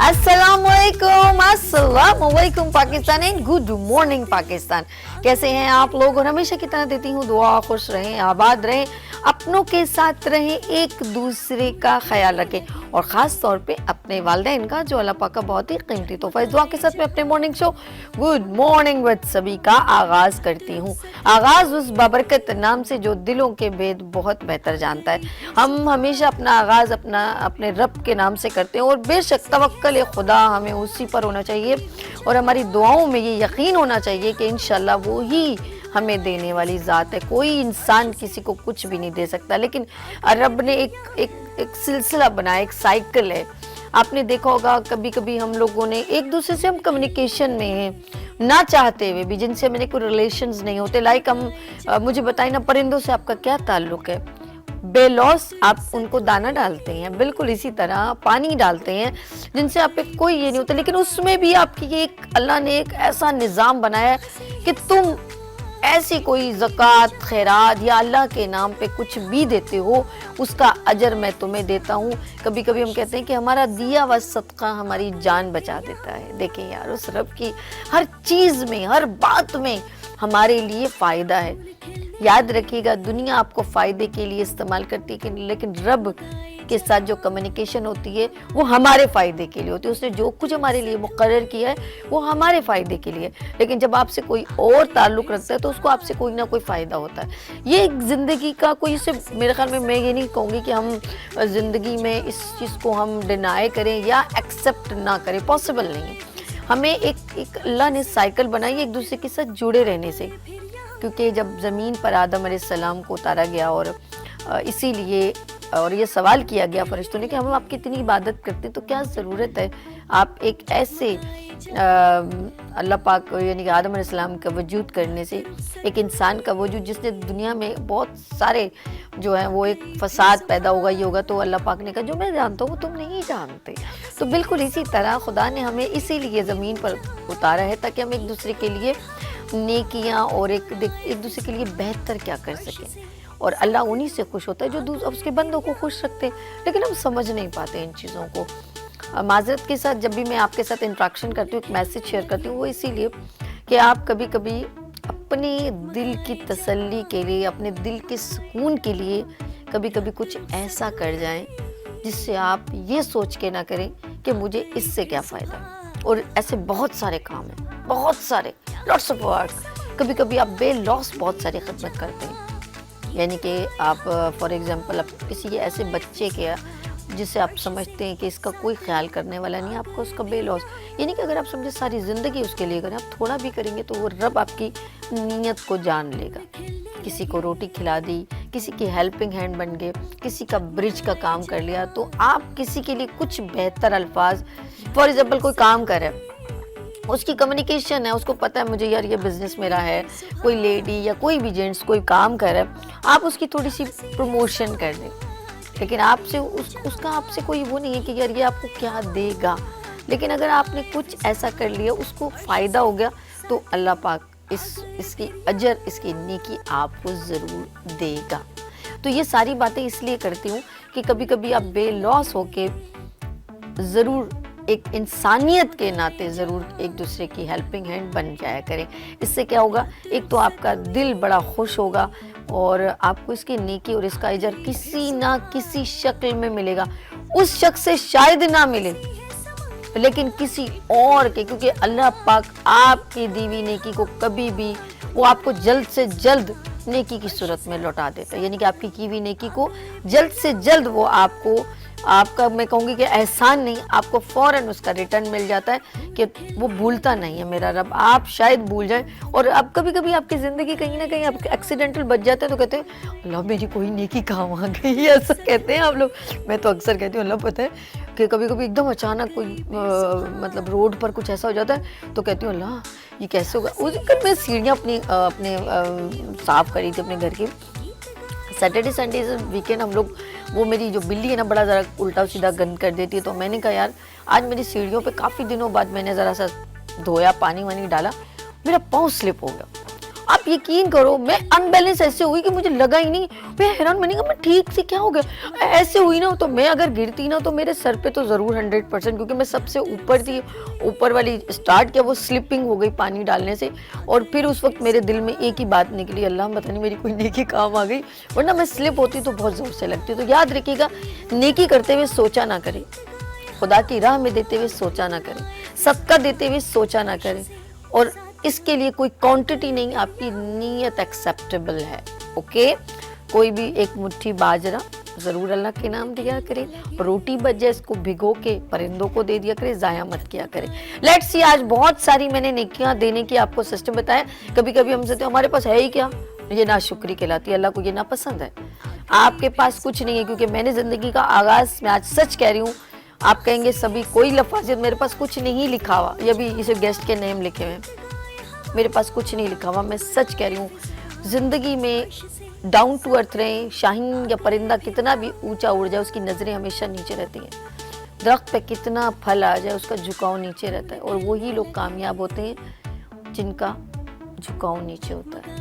अस्सलामुअलैकुम Pakistan and good morning Pakistan. कैसे हैं आप लोग? और हमेशा की तरह देती हूँ दुआ, खुश रहें, आबाद रहें, अपनों के साथ रहें, एक दूसरे का ख्याल रखें और ख़ास तौर पे अपने वालिदैन का, जो अल्लाह पाक का बहुत ही कीमती तोहफा। इस दुआ के साथ मैं अपने morning show good morning with सभी का आगाज़ करती हूँ। आगाज़ उस बाबरकत नाम से जो दिलों के भेद बहुत बेहतर जानता है। हम हमेशा अपना आगाज़ अपने रब के नाम से करते हैं और बेशक तवक्कल खुदा हमें उसी पर होना चाहिए और हमारी दुआओं में ये यकीन होना चाहिए कि इंशाल्लाह वो ही हमें देने वाली ज़ात है। कोई इंसान किसी को कुछ भी नहीं दे सकता, लेकिन रब ने एक सिलसिला बनाया, एक साइकिल है। आपने देखा होगा कभी कभी हम लोगों ने एक दूसरे से, हम कम्युनिकेशन में हैं ना चाहते हुए भी, जिनसे हमें कोई रिलेशंस नहीं होते। लाइक हम मुझे बताइए ना, परिंदों से आपका क्या ताल्लुक है? बेलौस आप उनको दाना डालते हैं, बिल्कुल इसी तरह पानी डालते हैं, जिनसे आप पे कोई ये नहीं होता, लेकिन उसमें भी आपकी एक अल्लाह ने एक ऐसा निज़ाम बनाया है कि तुम ऐसी कोई ज़कात, खैरात या अल्लाह के नाम पे कुछ भी देते हो, उसका अजर मैं तुम्हें देता हूँ। कभी कभी हम कहते हैं कि हमारा दिया हुआ सदका हमारी जान बचा देता है। देखें यार, उस रब की हर चीज़ में, हर बात में हमारे लिए फ़ायदा है। याद रखिएगा, दुनिया आपको फ़ायदे के लिए इस्तेमाल करती है, लेकिन रब के साथ जो कम्युनिकेशन होती है वो हमारे फ़ायदे के लिए होती है। उसने जो कुछ हमारे लिए मुकर्रर किया है वो हमारे फ़ायदे के लिए, लेकिन जब आपसे कोई और ताल्लुक़ रखता है तो उसको आपसे कोई ना कोई फ़ायदा होता है। ये एक ज़िंदगी का कोई, इसे मेरे ख्याल में मैं ये नहीं कहूँगी कि हम ज़िंदगी में इस चीज़ को हम डिनाई करें या एक्सेप्ट ना करें, पॉसिबल नहीं है। हमें एक अल्लाह ने साइकिल बनाई एक दूसरे के साथ जुड़े रहने से, क्योंकि जब ज़मीन पर आदम अलैहिस्सलाम को उतारा गया और इसीलिए और ये सवाल किया गया फरिश्तों ने कि हम आपकी इतनी इबादत करते हैं तो क्या ज़रूरत है आप एक ऐसे अल्लाह पाक यानी कि आदम अलैहिस्सलाम का वजूद करने से, एक इंसान का वजूद जिसने दुनिया में बहुत सारे जो है वो एक फसाद पैदा होगा, ये होगा। तो अल्लाह पाक ने कहा जो मैं जानता हूँ वो तुम नहीं जानते। तो बिल्कुल इसी तरह खुदा ने हमें इसीलिए ज़मीन पर उतारा है ताकि हम एक दूसरे के लिए नेकियां और एक दूसरे के लिए बेहतर क्या कर सकें। और अल्लाह उन्हीं से खुश होता है जो उसके बंदों को खुश रखते हैं, लेकिन हम समझ नहीं पाते इन चीज़ों को। माज़रत के साथ जब भी मैं आपके साथ इंट्रैक्शन करती हूँ, एक मैसेज शेयर करती हूँ, वो इसीलिए कि आप कभी कभी अपने दिल की तसल्ली के लिए, अपने दिल के सुकून के लिए कभी कभी कुछ ऐसा कर जाएं जिससे आप ये सोच के ना करें कि मुझे इससे क्या फ़ायदा। और ऐसे बहुत सारे काम हैं, बहुत सारे, लॉट्स ऑफ वर्क। कभी कभी आप बेलौस बहुत सारी खिदमत करते हैं, यानी कि आप फॉर एग्ज़ाम्पल आप किसी ऐसे बच्चे के जिसे आप समझते हैं कि इसका कोई ख्याल करने वाला नहीं है, आपको उसका बेलौस, यानी कि अगर आप समझे सारी ज़िंदगी उसके लिए करें, आप थोड़ा भी करेंगे तो वो रब आपकी नीयत को जान लेगा। किसी को रोटी खिला दी, किसी की हेल्पिंग हैंड बन गए, किसी का ब्रिज का काम कर लिया, तो आप किसी के लिए कुछ बेहतर अल्फाज, फॉर एग्ज़ाम्पल कोई काम कर रहा है, उसकी कम्युनिकेशन है, उसको पता है मुझे यार ये बिज़नेस मेरा है, कोई लेडी या कोई भी जेंट्स कोई काम कर रहा है, आप उसकी थोड़ी सी प्रमोशन कर दें, लेकिन आपसे उसका आपसे कोई वो नहीं है कि यार ये आपको क्या देगा, लेकिन अगर आपने कुछ ऐसा कर लिया उसको फ़ायदा हो गया तो अल्लाह पाक इसकी अजर, इसकी नेकी आपको ज़रूर देगा। तो ये सारी बातें इसलिए करती हूँ कि कभी कभी आप बेलौस होके ज़रूर एक इंसानियत के नाते ज़रूर एक दूसरे की हेल्पिंग हैंड बन जाया करें। इससे क्या होगा, एक तो आपका दिल बड़ा खुश होगा और आपको इसकी नेकी और इसका अजर किसी ना किसी शक्ल में मिलेगा। उस शख्स से शायद ना मिले, लेकिन किसी और के, क्योंकि अल्लाह पाक आपकी दीवी नेकी को कभी भी वो आपको जल्द से जल्द नेकी की सूरत में लौटा देता है, यानी कि आपकी की हुई नेकी को जल्द से जल्द वो आपका मैं कहूँगी कि एहसान नहीं, आपको फ़ौरन उसका रिटर्न मिल जाता है कि वो भूलता नहीं है मेरा रब। आप शायद भूल जाएं और अब कभी कभी आपकी ज़िंदगी कहीं ना कहीं आप एक्सीडेंटल बच जाते हैं तो कहते हैं अल्लाह मेरी कोई नेकी काम आ गई, ऐसा कहते हैं आप लोग। मैं तो अक्सर कहती हूँ अल्लाह पता है कि कभी कभी एकदम अचानक कोई मतलब रोड पर कुछ ऐसा हो जाता है तो कहती हूँ अल्लाह ये कैसे होगा। उस दिन मैं सीढ़ियाँ अपने साफ़ करी थी अपने घर की। सैटरडे संडे वीकेंड हम लोग, वो मेरी जो बिल्ली है ना बड़ा ज़रा उल्टा सीधा गंद कर देती है, तो मैंने कहा यार आज मेरी सीढ़ियों पे काफ़ी दिनों बाद मैंने ज़रा सा धोया, पानी वानी डाला, मेरा पाँव स्लिप हो गया। आप यकीन करो मैं अनबैलेंस ऐसे हुई कि मुझे लगा ही नहीं, मैं हैरान, मैंने कहा मैं ठीक से क्या हो गया, ऐसे हुई ना, तो मैं अगर गिरती ना तो मेरे सर पे तो ज़रूर 100%, क्योंकि मैं सबसे ऊपर थी, ऊपर वाली स्टार्ट किया, वो स्लिपिंग हो गई पानी डालने से। और फिर उस वक्त मेरे दिल में एक ही बात निकली, अल्लाह पता नहीं मेरी कोई नेकी काम आ गई, वरना मैं स्लिप होती तो बहुत ज़ोर से लगती। तो याद रखिएगा, नेकी करते हुए सोचा ना करें, खुदा की राह में देते हुए सोचा ना करें, सदका देते हुए सोचा ना करें, और इसके लिए कोई क्वांटिटी नहीं, आपकी नीयत एक्सेप्टेबल है। ओके, कोई भी एक मुट्ठी बाजरा ज़रूर अल्लाह के नाम दिया करें, रोटी बच जाए इसको भिगो के परिंदों को दे दिया करें, ज़ाया मत किया करें। लेट्स सी, आज बहुत सारी मैंने नेकियां देने की आपको सिस्टम बताया। कभी कभी हम सोचते हैं हमारे पास है ही क्या, ये नाशुक्री कहलाती है, अल्लाह को ये ना पसंद है। आपके पास कुछ नहीं है, क्योंकि मैंने ज़िंदगी का आगाज़ में आज सच कह रही हूँ, आप कहेंगे सभी कोई लफ्ज़, मेरे पास कुछ नहीं लिखा हुआ, ये भी इसे गेस्ट के नेम लिखे हुए हैं, मेरे पास कुछ नहीं लिखा हुआ, मैं सच कह रही हूँ। ज़िंदगी में डाउन टू अर्थ रहें, शाहीन या परिंदा कितना भी ऊंचा उड़ जाए उसकी नज़रें हमेशा नीचे रहती हैं, दरख्त पे कितना फल आ जाए उसका झुकाव नीचे रहता है, और वही लोग कामयाब होते हैं जिनका झुकाव नीचे होता है।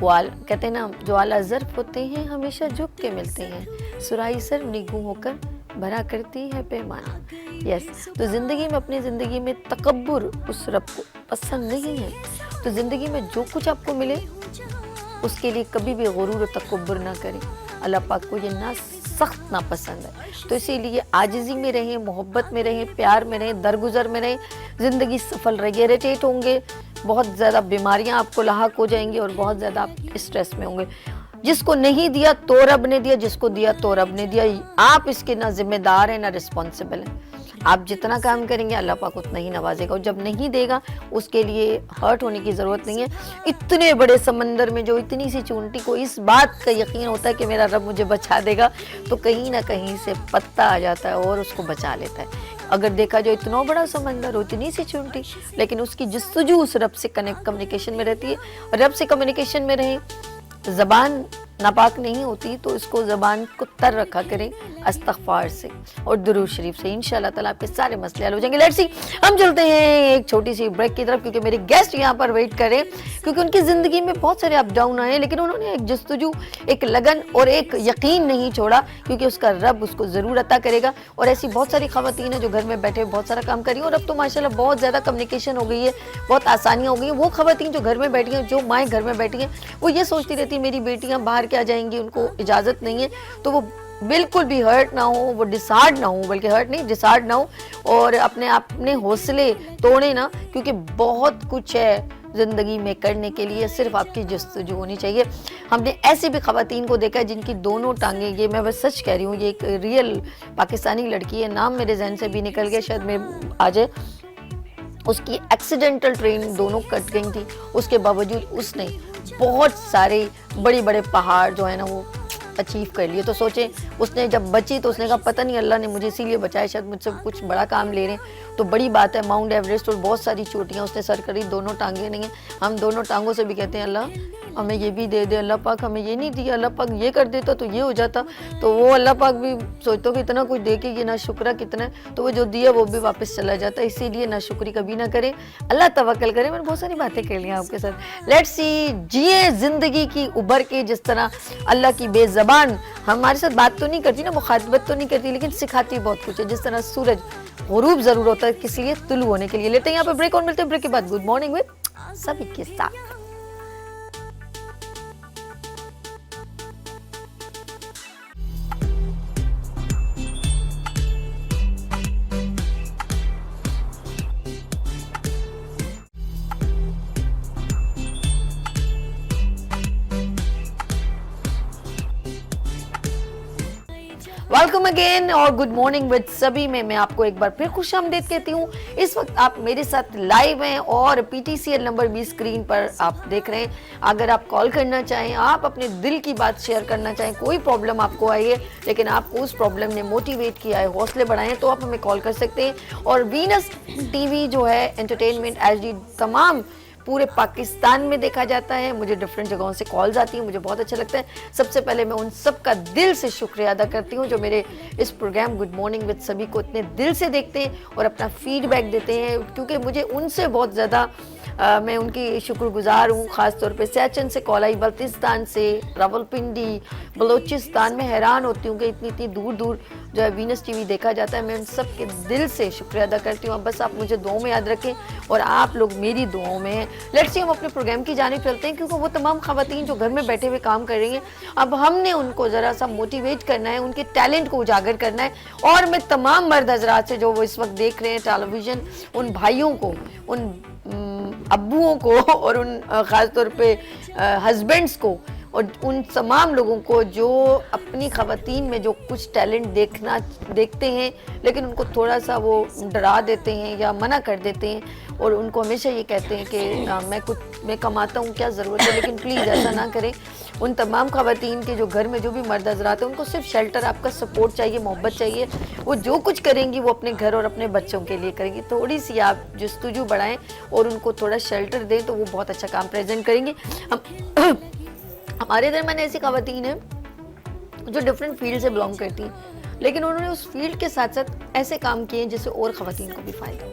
वाल कहते हैं ना, जो आला ज़र्फ होते हैं हमेशा झुक के मिलते हैं, सुराही सर निगू होकर भरा करती है पैमाना। यस, तो ज़िंदगी में, अपनी ज़िंदगी में तकब्बुर उस रब को पसंद नहीं है। तो ज़िंदगी में जो कुछ आपको मिले उसके लिए कभी भी गुरूर और तकब्बुर ना करें, अल्लाह पाक को ये ना सख्त ना पसंद है। तो इसीलिए आजिज़ी में रहें, मोहब्बत में रहें, प्यार में रहें, दरगुजर में रहें, ज़िंदगी सफल रहेगी। इरिटेट होंगे, बहुत ज़्यादा बीमारियां आपको लाहक हो जाएंगी, और बहुत ज़्यादा आप स्ट्रेस में होंगे। जिसको नहीं दिया तो रब ने दिया, जिसको दिया तो रब ने दिया, आप इसके ना जिम्मेदार हैं ना रिस्पॉन्सिबल हैं। आप जितना काम करेंगे अल्लाह पाक उतना ही नवाजेगा, और जब नहीं देगा उसके लिए हर्ट होने की ज़रूरत नहीं है। इतने बड़े समंदर में जो इतनी सी चूंटी को इस बात का यकीन होता है कि मेरा रब मुझे बचा देगा, तो कहीं ना कहीं से पत्ता आ जाता है और उसको बचा लेता है। अगर देखा जो इतना बड़ा समंदर हो, इतनी सी चूंटी, लेकिन उसकी जस्तजू उस रब से कम्युनिकेशन में रहती है। रब से कम्युनिकेशन में रहें, ज़बान नापाक नहीं होती तो इसको ज़बान को तर रखा करें इस्तग़फ़ार से और दुरूद शरीफ से, इंशाअल्लाह ताला आपके सारे मसले हल हो जाएंगे। लेट्स सी, हम चलते हैं एक छोटी सी ब्रेक की तरफ, क्योंकि मेरे गेस्ट यहाँ पर वेट कर रहे हैं, क्योंकि उनकी ज़िंदगी में बहुत सारे अप डाउन आए, लेकिन उन्होंने एक जस्तजू, एक लगन और एक यकीन नहीं छोड़ा, क्योंकि उसका रब उसको ज़रूर अता करेगा। और ऐसी बहुत सारी ख़वातीन हैं जो घर में बैठे बहुत सारा काम कर रही हैं, और अब तो माशाल्लाह बहुत ज़्यादा कम्युनिकेशन हो गई है, बहुत आसानियाँ हो गई हैं। वो ख़वातीन जो घर में बैठी हैं, जो माएँ घर में बैठी हैं, वो ये सोचती रहती है मेरी बेटियाँ बाहर क्या जाएंगी, उनको इजाज़त नहीं है, तो वो बिल्कुल भी हर्ट ना हो, वो डिसहार्ड ना हो, बल्कि हर्ट नहीं डिसहार्ड ना हो, और अपने हौसले तोड़े ना, क्योंकि बहुत कुछ है ज़िंदगी में करने के लिए, सिर्फ आपकी जस्तजू होनी चाहिए। हमने ऐसी भी ख़वातीन को देखा है जिनकी दोनों टांगें, ये मैं बस सच कह रही हूँ, ये एक रियल पाकिस्तानी लड़की है, नाम मेरे जहन से भी निकल गया, शायद मैं आ जाए, उसकी एक्सीडेंटल ट्रेन दोनों कट गई थी, उसके बावजूद उसने बहुत सारे बड़े बड़े पहाड़ जो है ना वो अचीव कर लिए। तो सोचें, उसने जब बची तो उसने कहा पता नहीं अल्लाह ने मुझे इसीलिए बचाया, शायद मुझसे कुछ बड़ा काम ले रहे हैं। तो बड़ी बात है, माउंट एवरेस्ट और बहुत सारी चोटियाँ उसने सर करी, दोनों टांगे नहीं हैं। हम दोनों टांगों से भी कहते हैं अल्लाह हमें ये भी दे दे, अल्लाह पाक हमें ये नहीं दिया, अल्लाह पाक ये कर देता तो ये हो जाता। तो वो अल्लाह पाक भी सोचते कि इतना कुछ दे के ये ना शुक्र कितना है, तो वो जो दिया वो भी वापस चला जाता है। इसीलिए ना शुक्री कभी ना करें, अल्लाह तवक्कल करें। मैंने बहुत सारी बातें कर ली आपके साथ। लेट्स सी, जिए ज़िंदगी की उभर के, जिस तरह अल्लाह की बेज़बान हमारे साथ बात तो नहीं करती ना, मुखातबत तो नहीं करती, लेकिन सिखाती बहुत कुछ है। जिस तरह सूरज गुरूब ज़रूर होता है किसी लिए तुलू होने के लिए। लेते हैं यहाँ पे ब्रेक और मिलते हैं ब्रेक के बाद गुड मॉर्निंग विद सभी के साथ। वेलकम अगेन और गुड मॉर्निंग विद सभी में मैं आपको एक बार फिर खुशामदीद कहती हूँ। इस वक्त आप मेरे साथ लाइव हैं और PTCL नंबर भी स्क्रीन पर आप देख रहे हैं। अगर आप कॉल करना चाहें, आप अपने दिल की बात शेयर करना चाहें, कोई प्रॉब्लम आपको आई है लेकिन आपको उस प्रॉब्लम ने मोटिवेट किया है, हौसले बढ़ाए, तो आप हमें कॉल कर सकते हैं। और वीनस TV जो है एंटरटेनमेंट HD तमाम पूरे पाकिस्तान में देखा जाता है। मुझे डिफरेंट जगहों से कॉल्स आती हैं, मुझे बहुत अच्छा लगता है। सबसे पहले मैं उन सब का दिल से शुक्रिया अदा करती हूँ जो मेरे इस प्रोग्राम गुड मॉर्निंग विद सभी को इतने दिल से देखते हैं और अपना फीडबैक देते हैं, क्योंकि मुझे उनसे बहुत ज़्यादा मैं उनकी शुक्रगुजार हूँ। ख़ास तौर पे सियाचिन से कॉल आई, बल्तिस्तान से, रावलपिंडी, बलोचिस्तान में हैरान होती हूँ कि इतनी इतनी दूर दूर जो है वीनस टीवी देखा जाता है। मैं उन सब के दिल से शुक्रिया अदा करती हूँ। अब बस आप मुझे दुआओं में याद रखें और आप लोग मेरी दुआओं में हैं। लेट्स सी हम अपने प्रोग्राम की जानिब चलते हैं, क्योंकि वो तमाम ख़वातीन जो घर में बैठे हुए काम कर रही हैं, अब हमने उनको ज़रा सा मोटिवेट करना है, उनके टैलेंट को उजागर करना है। और मैं तमाम मर्द हजरात से जो वो इस वक्त देख रहे हैं टेलीविज़न, उन भाइयों को, उन अब्बुओं को और उन ख़ास तौर पे हस्बैंड्स को और उन तमाम लोगों को जो अपनी ख़वातीन में जो कुछ टैलेंट देखते हैं लेकिन उनको थोड़ा सा वो डरा देते हैं या मना कर देते हैं और उनको हमेशा ये कहते हैं कि मैं कमाता हूँ, क्या ज़रूरत है, लेकिन प्लीज़ ऐसा ना करें। उन तमाम ख़वातीन के जो घर में जो भी मर्द हज़रात हैं, उनको सिर्फ शेल्टर, आपका सपोर्ट चाहिए, मोहब्बत चाहिए। वो जो कुछ करेंगी वो अपने घर और अपने बच्चों के लिए करेंगी। थोड़ी सी आप जस्तुजू बढ़ाएं और उनको थोड़ा शेल्टर दें तो वो बहुत अच्छा काम प्रेजेंट करेंगी। हमारे इधर मैंने ऐसी ख़वातीन हैं जो डिफरेंट फील्ड से बिलोंग करती हैं, लेकिन उन्होंने उस फील्ड के साथ साथ ऐसे काम किए जिससे और ख़वातीन को भी फ़ायदा हो।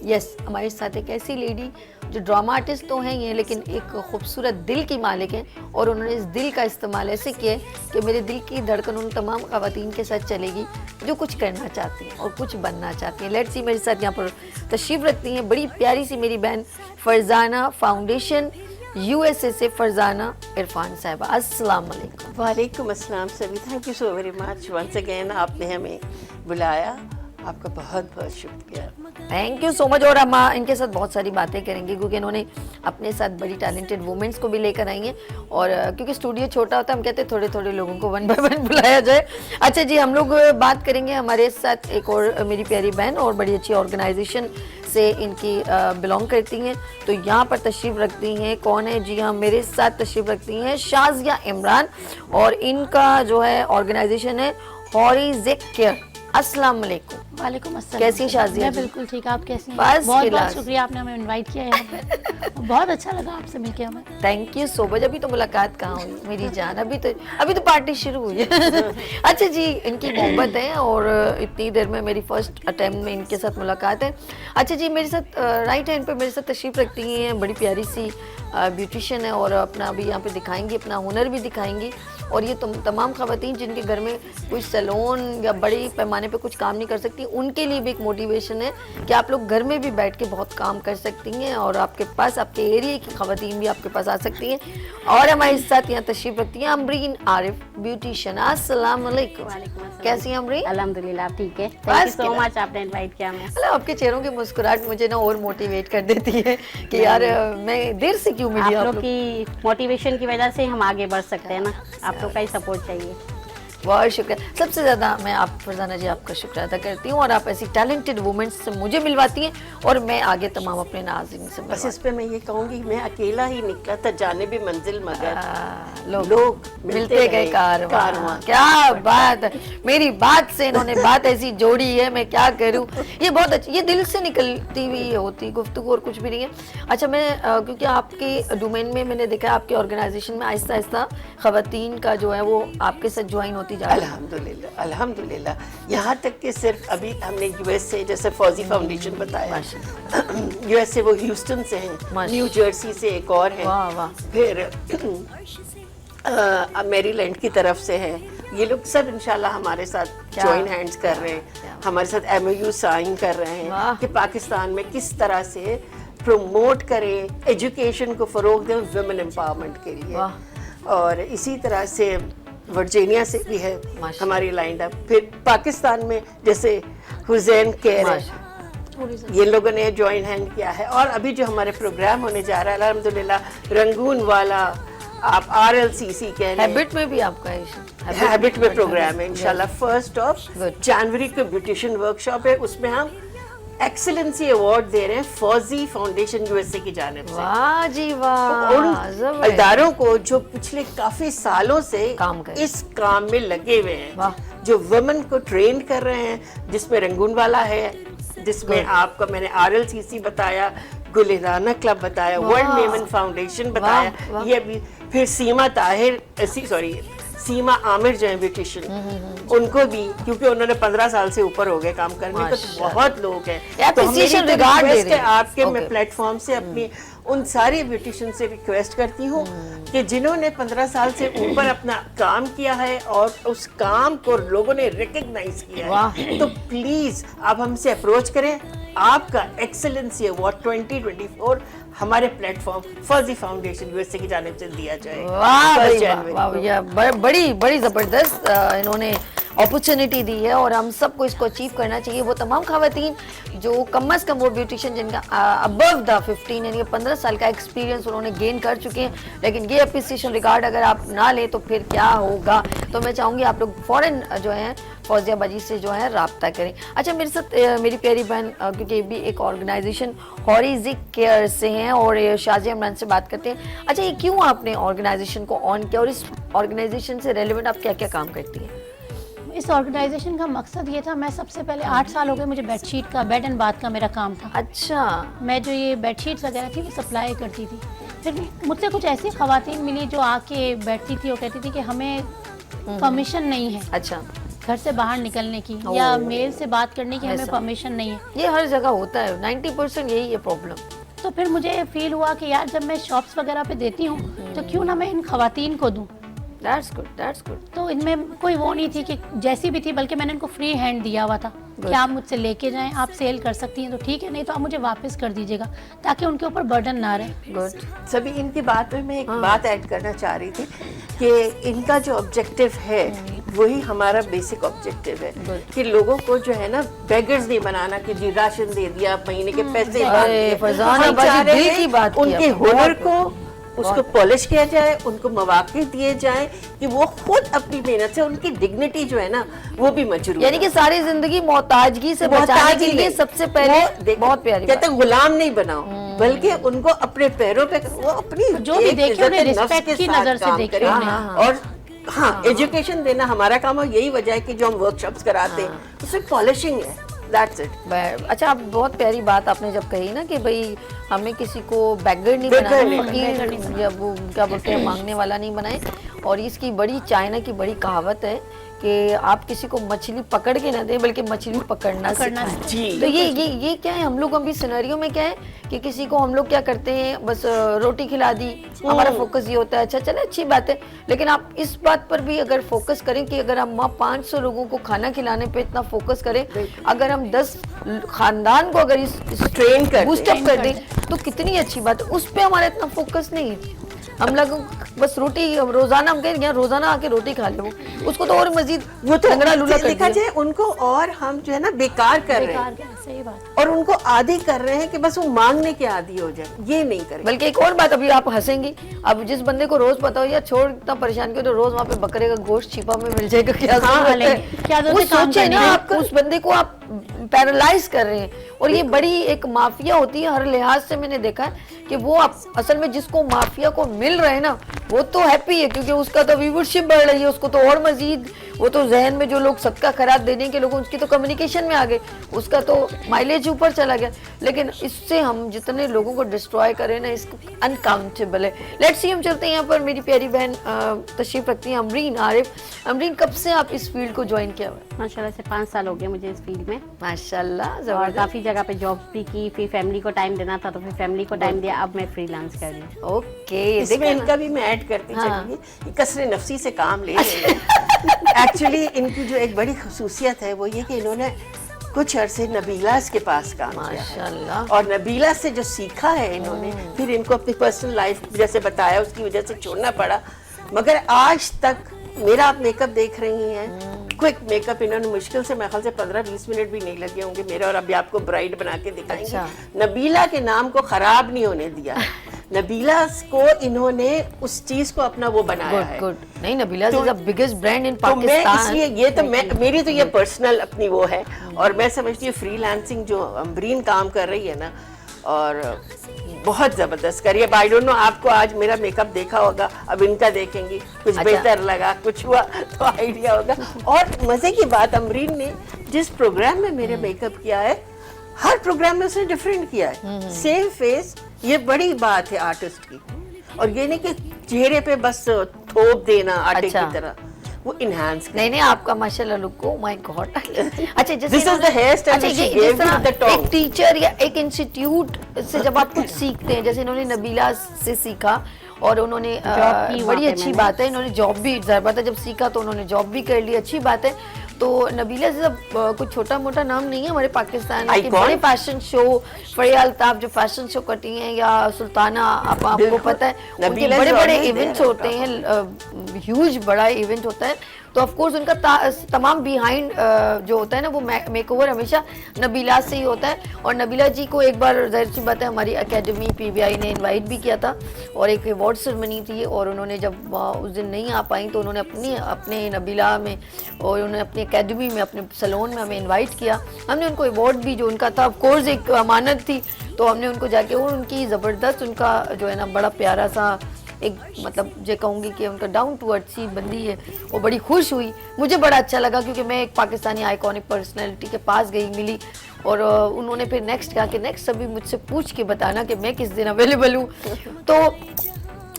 यस, हमारे साथ एक ऐसी लेडी जो ड्रामा आर्टिस्ट तो हैं ये, लेकिन एक खूबसूरत दिल की मालिक हैं और उन्होंने इस दिल का इस्तेमाल ऐसे किया है कि मेरे दिल की धड़कन उन तमाम ख़वातीन के साथ चलेगी जो कुछ करना चाहती हैं और कुछ बनना चाहती हैं। लेट्स सी मेरे साथ यहाँ पर तशरीफ़ रखती हैं बड़ी प्यारी सी मेरी बहन फरजाना फाउंडेशन USA से फरजाना इरफान साहिबा। अस्सलाम वालेकुम। वालेकुम अस्सलाम सभी, thank you so very much once again, आपने हमें बुलाया, आपका बहुत बहुत शुक्रिया। Thank you so much. और हम इनके साथ बहुत सारी बातें करेंगे क्योंकि इन्होंने अपने साथ बड़ी टैलेंटेड वुमेन्स को भी लेकर आई हैं और क्योंकि स्टूडियो छोटा होता है, हम कहते हैं थोड़े थोड़े लोगों को वन बाय वन बुलाया जाए। अच्छा जी, हम लोग बात करेंगे, हमारे साथ एक और मेरी प्यारी बहन और बड़ी अच्छी ऑर्गेनाइजेशन से इनकी बिलोंग करती हैं, तो यहाँ पर तशरीफ़ रखती हैं। कौन है? जी हाँ, मेरे साथ तशरीफ़ रखती हैं शाज़िया इमरान और इनका जो है ऑर्गेनाइजेशन है हॉरिज़ेक केयर। अस्सलाम वालेकुम। वालेकुम अस्सलाम। कैसी शाज़िया? मैं बिल्कुल ठीक, आप कैसी हैं? बस बहुत बहुत शुक्रिया, आपने हमें इनवाइट किया यहाँ पे। बहुत अच्छा लगा आपसे मिलके हमें। Thank you so much. अभी तो मुलाकात कहाँ हुई मेरी जान, अभी तो पार्टी शुरू हुई है। अच्छा जी, इनकी मोहब्बत है और इतनी देर में मेरी फर्स्ट अटेम्प्ट में इनके साथ मुलाकात है। अच्छा जी, मेरे साथ राइट हैंड पे मेरे साथ तशरीफ़ रखती हैं बड़ी प्यारी सी ब्यूटिशियन है और अपना अभी यहाँ पे दिखाएंगी, अपना हुनर भी दिखाएंगी। और ये तमाम ख़वातीन जिनके घर में कोई सैलून या बड़ी पैमाने पे कुछ काम नहीं कर सकती, उनके लिए भी एक मोटिवेशन है कि आप लोग घर में भी बैठ के बहुत काम कर सकती हैं और आपके पास आपके एरिया की ख़वातीन भी आपके पास आ सकती हैं। और हमारे साथ यहाँ तशरीफ़ रखती हैं अमरीन आरिफ ब्यूटिशियन। अस्सलाम वालेकुम। कैसी हैं अमरीन? अल्हम्दुलिल्लाह ठीक है, थैंक यू सो मच, आपने इनवाइट किया हमें। आपके चेहरों की मुस्कुराहट मुझे ना और मोटिवेट कर देती है कि यार मैं देर से क्यों मिली। आप लोग की मोटिवेशन की वजह से हम आगे बढ़ सकते हैं ना, आप लोग का ही सपोर्ट चाहिए। बहुत शुक्रिया। सबसे ज़्यादा मैं आप फरजाना जी आपका शुक्रिया अदा करती हूँ और आप ऐसी टैलेंटेड वुमेन से मुझे मिलवाती हैं और मैं आगे तमाम अपने नाज़रीन से बस इस पे मैं ये कहूँगी, मैं अकेला ही निकला था जाने भी मंजिल मगर लोग मिलते गए कारवां। क्या बात है, मेरी बात से इन्होंने बात ऐसी जोड़ी है, मैं क्या करूँ। ये बहुत अच्छी, ये दिल से निकलती हुई होती गुफ्तगू और कुछ भी नहीं है। अच्छा, मैं क्योंकि आपके डोमेन में मैंने देखा आपके ऑर्गेनाइजेशन में आहिस्ता आहिस्ता ख़वातीन का जो है वो आपके साथ ज्वाइन होती जा रही है। अल्हम्दुलिल्लाह अल्हम्दुलिल्लाह, यहाँ तक कि सिर्फ अभी हमने US से, जैसे फौजी फाउंडेशन बताया, US से, वो ह्यूस्टन से हैं, न्यू जर्सी से एक और है, फिर मैरीलैंड की तरफ से है। ये लोग सब इंशाल्लाह हमारे साथ जॉइन हैंड्स कर रहे हैं, हमारे साथ MOU साइन कर रहे हैं कि पाकिस्तान में किस तरह से प्रमोट करें, एजुकेशन को फ़रोग दें वुमेन एम्पावरमेंट के लिए। और इसी तरह से वर्जीनिया से भी है हमारी लाइन अप। फिर पाकिस्तान में जैसे हुसैन केयर है, ये लोगों ने ज्वाइन हैंड किया है। और अभी जो हमारे प्रोग्राम होने जा रहा है अल्हम्दुलिल्लाह, रंगून वाला, आप RLCC कह रहे हैं, हैबिट में भी आपका हैबिट में प्रोग्राम है इंशाल्लाह। 1 जनवरी को ब्यूटिशियन वर्कशॉप है, उसमें हम एक्सीलेंसी अवार्ड दे रहे हैं फौजी फाउंडेशन USA की जानिब से। वाह जी वाह। उन इदारों को जो पिछले काफी सालों से इस काम में लगे हुए हैं, जो वुमेन को ट्रेन कर रहे हैं, जिसमें रंगून वाला है, जिसमें आपका मैंने RLCC बताया, गुलिराना क्लब बताया, वर्ल्ड मेमन फाउंडेशन बताया, वाह। ये अभी फिर सीमा ताहिर सीमा आमिर जो है ब्यूटिशियन, उनको भी, क्योंकि उन्होंने 15 साल से ऊपर हो गए काम करने को, तो बहुत लोग हैं। तो appreciation regard दे रहे हैं। आपके मैं Okay. प्लेटफॉर्म से अपनी उन सारे ब्यूटिशियन से रिक्वेस्ट करती हूँ कि जिन्होंने 15 साल से ऊपर अपना काम किया है और उस काम को लोगों ने रिकग्नाइज किया है, तो प्लीज आप हमसे अप्रोच करें। आपका एक्सेलेंसी अवार्ड 2024 हमारे प्लेटफॉर्म फर्जी फाउंडेशन यूएसए की जानिब से दिया जाएगा। वाह 1 भाई, जनवरी वाह, को। ये बड़ी बड़ी जबरदस्त इन्होंने अपॉर्चुनिटी दी है और हम सबको इसको अचीव करना चाहिए। वो तमाम खवातीन जो कम से कम वो ब्यूटिशियन जिनका अबव द 15 यानी कि 15 साल का एक्सपीरियंस उन्होंने गेन कर चुके हैं, लेकिन ये अप्रिसिएशन रिगार्ड अगर आप ना ले तो फिर क्या होगा। तो मैं चाहूँगी आप लोग फौरन जो है फौजिया बाजी से जो है राब्ता करें। अच्छा, मेरे साथ मेरी प्यारी बहन, क्योंकि ये भी एक ऑर्गेनाइजेशन हॉरिजिक केयर से हैं और शाजिया इमरान से बात करते हैं। अच्छा, ये क्यों आपने ऑर्गेनाइजेशन को ऑन किया और इस ऑर्गेनाइजेशन से रेलिवेंट आप क्या क्या काम करती हैं? इस ऑर्गेनाइजेशन का मकसद ये था, मैं सबसे पहले 8 साल हो गए मुझे बेडशीट का, बेड एंड बाथ का मेरा काम था। अच्छा, मैं जो ये बेडशीट्स वगैरह थी वो सप्लाई करती थी। फिर मुझसे कुछ ऐसी खवातीन मिली जो आके बैठती थी और कहती थी कि हमें परमिशन नहीं है अच्छा, घर से बाहर निकलने की या मेल से बात करने की, हमें परमिशन नहीं है। ये हर जगह होता है, 90% यही है प्रॉब्लम। तो फिर मुझे फील हुआ कि यार जब मैं शॉप्स वगैरह पे देती हूँ तो क्यों ना मैं इन खवातीन को दूँ। That's good, that's good. तो इनमें कोई वो नहीं थी कि जैसी भी थी, बल्कि मैंने इनको फ्री हैंड दिया हुआ था कि आप मुझसे लेके जाएं, आप सेल कर सकती हैं तो ठीक है, नहीं तो आप मुझे वापस कर दीजिएगा ताकि उनके ऊपर बर्डन ना रहे। गुड। सभी इनकी बात में मैं एक बात ऐड करना चाह रही थी कि इनका जो ऑब्जेक्टिव है वही हमारा बेसिक ऑब्जेक्टिव है कि लोगों को जो है ना बेगर्स नहीं बनाना कि जी राशन दे दिया, महीने के पैसे बांट दिए। फरजाना हम बाजी चाह रहे दिल हैं की बात की उनके आपने, हुनर बहुत को उसको पॉलिश किया जाए, उनको मौके दिए जाए कि वो खुद अपनी मेहनत से उनकी डिग्निटी जो है ना वो भी मजरूर, यानी कि सारी जिंदगी मोहताजगी से बचाने के लिए सबसे पहले बहुत प्यारी कहते हैं गुलाम नहीं बनाओ, बल्कि उनको अपने पैरों पे वो अपनी जो भी एक देखे इज्जत उन्हें नफ्स रिस्पेक्ट के की साथ नजर से काम देखे करें। उन्हें। और हाँ, एजुकेशन देना हमारा काम है। यही वजह है कि जो हम वर्कशॉप्स कराते हैं उसमें पॉलिशिंग है। That's it. अच्छा, आप बहुत प्यारी बात आपने जब कही ना कि भाई हमें किसी को बैगर नहीं beggar बनाना, नहीं फकीर या वो क्या बोलते हैं मांगने वाला नहीं बनाए। और इसकी बड़ी चाइना की बड़ी कहावत है कि आप किसी को मछली पकड़ के ना दें बल्कि मछली पकड़ना सिखाएं। जी। तो ये क्या है, हम लोग अभी सिनेरियो में क्या है कि किसी को हम लोग क्या करते हैं, बस रोटी खिला दी, हमारा फोकस ये होता है। अच्छा चले, अच्छी बात है, लेकिन आप इस बात पर भी अगर फोकस करें कि अगर हम 500 लोगों को खाना खिलाने पे इतना फोकस करें, अगर हम 10 खानदान को अगर इस ट्रेन कर बूस्टअप कर दें तो कितनी अच्छी बात है। उस पे हमारा इतना फोकस नहीं है। हम लोग बस रोटी रोजाना, हम कहें रोजाना आके रोटी खा ले, वो उसको तो और मजीद वो तो लंगड़ा लूला कर देखा दिया। जाए उनको, और हम जो है ना बेकार कर रहे हैं सही बात। और उनको आदी कर रहे हैं कि बस वो मांगने के आदी हो जाए। ये नहीं करें। बल्कि एक और बात, अभी आप हंसेंगी, अब जिस बंदे को रोज पता हो या छोड़ इतना परेशान किया तो रोज वहाँ पे बकरे का गोश्त छिपा में मिल जाएगा, क्या जरूरत है? क्या जरूरत वो है काम सोचे करने ना, की? आप उस बंदे को आप पैरालाइज कर रहे हैं। और ये बड़ी एक माफिया होती है हर लिहाज से, मैंने देखा है कि वो असल में जिसको माफिया को मिल रहे हैं ना वो तो हैप्पी है क्योंकि उसका तो व्यूवरशिप बढ़ रही है, उसको तो और मजीद, वो तो जहन में जो लोग सबका खराब देने के लोग उसकी तो कम्युनिकेशन में आ गए, उसका तो माइलेज ऊपर चला गया। लेकिन इससे हम जितने लोगों को डिस्ट्रॉय करें ना, इसको अनकाउंटेबल है। लेट्स सी, हम चलते हैं यहाँ पर मेरी प्यारी बहन तशरीफ रखती हैं अमरीन आरिफ। अमरीन, कब से आप इस फील्ड को ज्वाइन किया हुआ है? माशाल्लाह से 5 साल हो गए मुझे इस फील्ड में, माशाल्लाह, और जबरदस्त। काफ़ी जगह पे जॉब्स भी की, फिर फैमिली को टाइम देना था तो फिर फैमिली को टाइम दिया, अब मैं फ्रीलांस कर रही हूँ। ओके, इसमें देखा इनका भी मैं ऐड करती चलूंगी, ये कसरे नफसी से काम ले रहे हैं। एक्चुअली इनकी जो एक बड़ी खसूसियत है वो ये कि इन्होंने कुछ अरसे नबीलास के पास काम किया है माशाल्लाह। और नबीला से जो सीखा है इन्होंने, फिर इनको अपनी पर्सनल लाइफ जैसे बताया उसकी वजह से छोड़ना पड़ा, मगर आज तक मेरा आप मेकअप देख रही हैं, क्विक मेकअप इन्होंने मुश्किल से मेरे ख्याल से 15-20 मिनट भी नहीं लगे होंगे मेरे, और अभी आपको ब्राइड बना के दिखाएंगे। अच्छा। नबीला के नाम को खराब नहीं होने दिया। नबीला को इन्होंने उस चीज को अपना वो बनाया है। गुड। नहीं, Nabila is the biggest brand इन तो मैं पाकिस्तान। इसलिए ये तो मेरी तो ये पर्सनल अपनी वो है, और मैं समझती हूँ फ्रीलांसिंग जो अमरीन काम कर रही है ना, और बहुत जबरदस्त करिए। अब आई डोंट नो, आपको आज मेरा मेकअप देखा होगा, अब इनका देखेंगी, कुछ बेहतर लगा, कुछ हुआ तो आइडिया होगा। और मजे की बात, अमरीन ने जिस प्रोग्राम में मेरे मेकअप किया है हर प्रोग्राम में उसने डिफरेंट किया है, सेम फेस। ये बड़ी बात है आर्टिस्ट की। और ये नहीं कि चेहरे पे बस थोप देना आटे अच्छा। की तरह, वो इनहांस नहीं नहीं, आपका माशाल्लाह लुक, ओ माय गॉड। अच्छा, जैसे This is the hairstyle अच्छा, that she ये gave जिस तरह with the tongue. एक टीचर या एक इंस्टीट्यूट से जब आप कुछ सीखते हैं, जैसे इन्होंने नबीला से सीखा और उन्होंने Job की वहाँ बड़ी पे अच्छी मैंने। बात है, इन्होंने जॉब भी, ज़ाहिर बात है जब सीखा तो उन्होंने जॉब भी कर ली, अच्छी बात है। तो नबीला से सब कुछ छोटा मोटा नाम नहीं है हमारे पाकिस्तान के, Icon. बड़े फैशन शो, फरिया अल्ताफ जो फैशन शो करती हैं, या सुल्ताना, आपको बिल्कुल। पता है उनके नबीला बड़े is बड़े always इवेंट्स there, होते हैं, ह्यूज बड़ा इवेंट होता है। तो ऑफ कोर्स उनका तमाम बिहाइंड जो होता है ना, वो मेकओवर हमेशा नबीला से ही होता है। और नबीला जी को एक बार, जाहिर सी बात है, हमारी एकेडमी पीबीआई ने इनवाइट भी किया था और एक अवार्ड सेरेमनी थी, और उन्होंने जब उस दिन नहीं आ पाई तो उन्होंने अपने नबीला में और उन्होंने अपनी एकेडमी में, अपने सैलून में हमें इन्वाइट किया। हमने उनको अवार्ड भी जो उनका था, ऑफ कोर्स एक अमानत थी, तो हमने उनको जाके, और उनकी ज़बरदस्त, उनका जो है ना बड़ा प्यारा सा एक, मतलब जो कहूँगी कि उनका डाउन टू अर्थ सी बंदी है, वो बड़ी खुश हुई। मुझे बड़ा अच्छा लगा क्योंकि मैं एक पाकिस्तानी आइकॉनिक पर्सनैलिटी के पास गई, मिली, और उन्होंने फिर नेक्स्ट कहा कि नेक्स्ट अभी मुझसे पूछ के बताना कि मैं किस दिन अवेलेबल हूँ। तो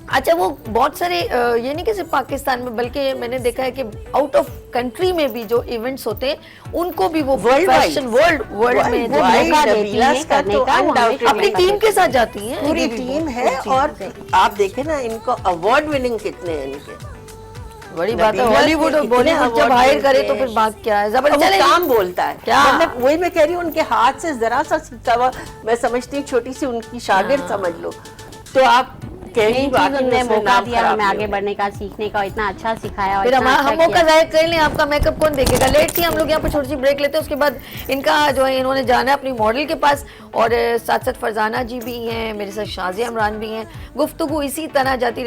अच्छा, वो बहुत सारे ये नहीं कि सिर्फ पाकिस्तान में, बल्कि मैंने देखा है कि आउट ऑफ कंट्री में भी जो इवेंट्स होते हैं उनको भी वो फैशन वर्ल्ड में मौका देती हैं करने का, वो हमें अपनी टीम के साथ जाती हैं, पूरी ये भी टीम बहुत है। अच्छी और बात है। आप देखें ना, इनको अवार्ड विनिंग कितने हैं इनके, बड़ी बात है। नबीला हॉलीवुड से और कितने बॉलीवुड जब award हायर करे मिलते तो हैं। फिर बात क्या है, अब जबरदस्त वो चले। काम बोलता है। क्या? मतलब वही मैं कह रही हूँ, उनके हाथ से जरा सा तवा, मैं समझती हूँ छोटी सी उनकी शागिर्द समझ लो, तो आप कहीं मेन चीज उन्होंने मौका दिया हमें आगे बढ़ने का, सीखने का, इतना अच्छा सिखाया और फिर इतना हम अच्छा मौका किया। जाहिर कर लें, आपका मेकअप कौन देखेगा। लेट थी, हम लोग यहाँ पर छोटी सी ब्रेक लेते हैं, उसके बाद इनका जो है, इन्होंने जाना है अपनी मॉडल के पास, और साथ साथ फरजाना जी भी हैं, मेरे साथ शाजिया इमरान भी हैं। गुफ्तगू इसी तरह चलती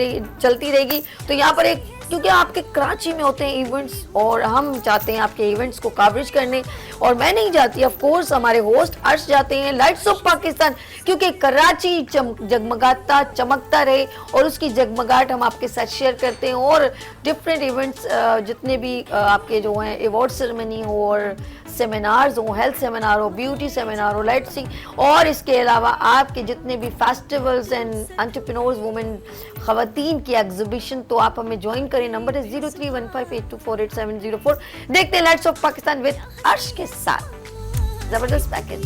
रहेगी। तो यहाँ पर एक, क्योंकि आपके कराची में होते हैं इवेंट्स और हम चाहते हैं आपके इवेंट्स को कवरेज करने, और मैं नहीं जाती, ऑफ कोर्स हमारे होस्ट अर्श जाते हैं, लाइट्स ऑफ पाकिस्तान, क्योंकि कराची जगमगाता चमकता रहे, और उसकी जगमगाहट हम आपके साथ शेयर करते हैं। और डिफरेंट इवेंट्स जितने भी आपके जो हैं, अवार्ड सेरेमनी हो, और सेमिनार्स हो, हेल्थ सेमिनार हो, ब्यूटी सेमिनार हो, लाइट सिंग, और इसके अलावा आपके जितने भी फेस्टिवल्स एंड एंटरप्रेन्योर्स वुमेन खवातीन की एग्जीबिशन, तो आप हमें ज्वाइन करें। नंबर है 031582487004। देखते हैं लाइट्स ऑफ पाकिस्तान विद अर्श के साथ जबरदस्त पैकेज।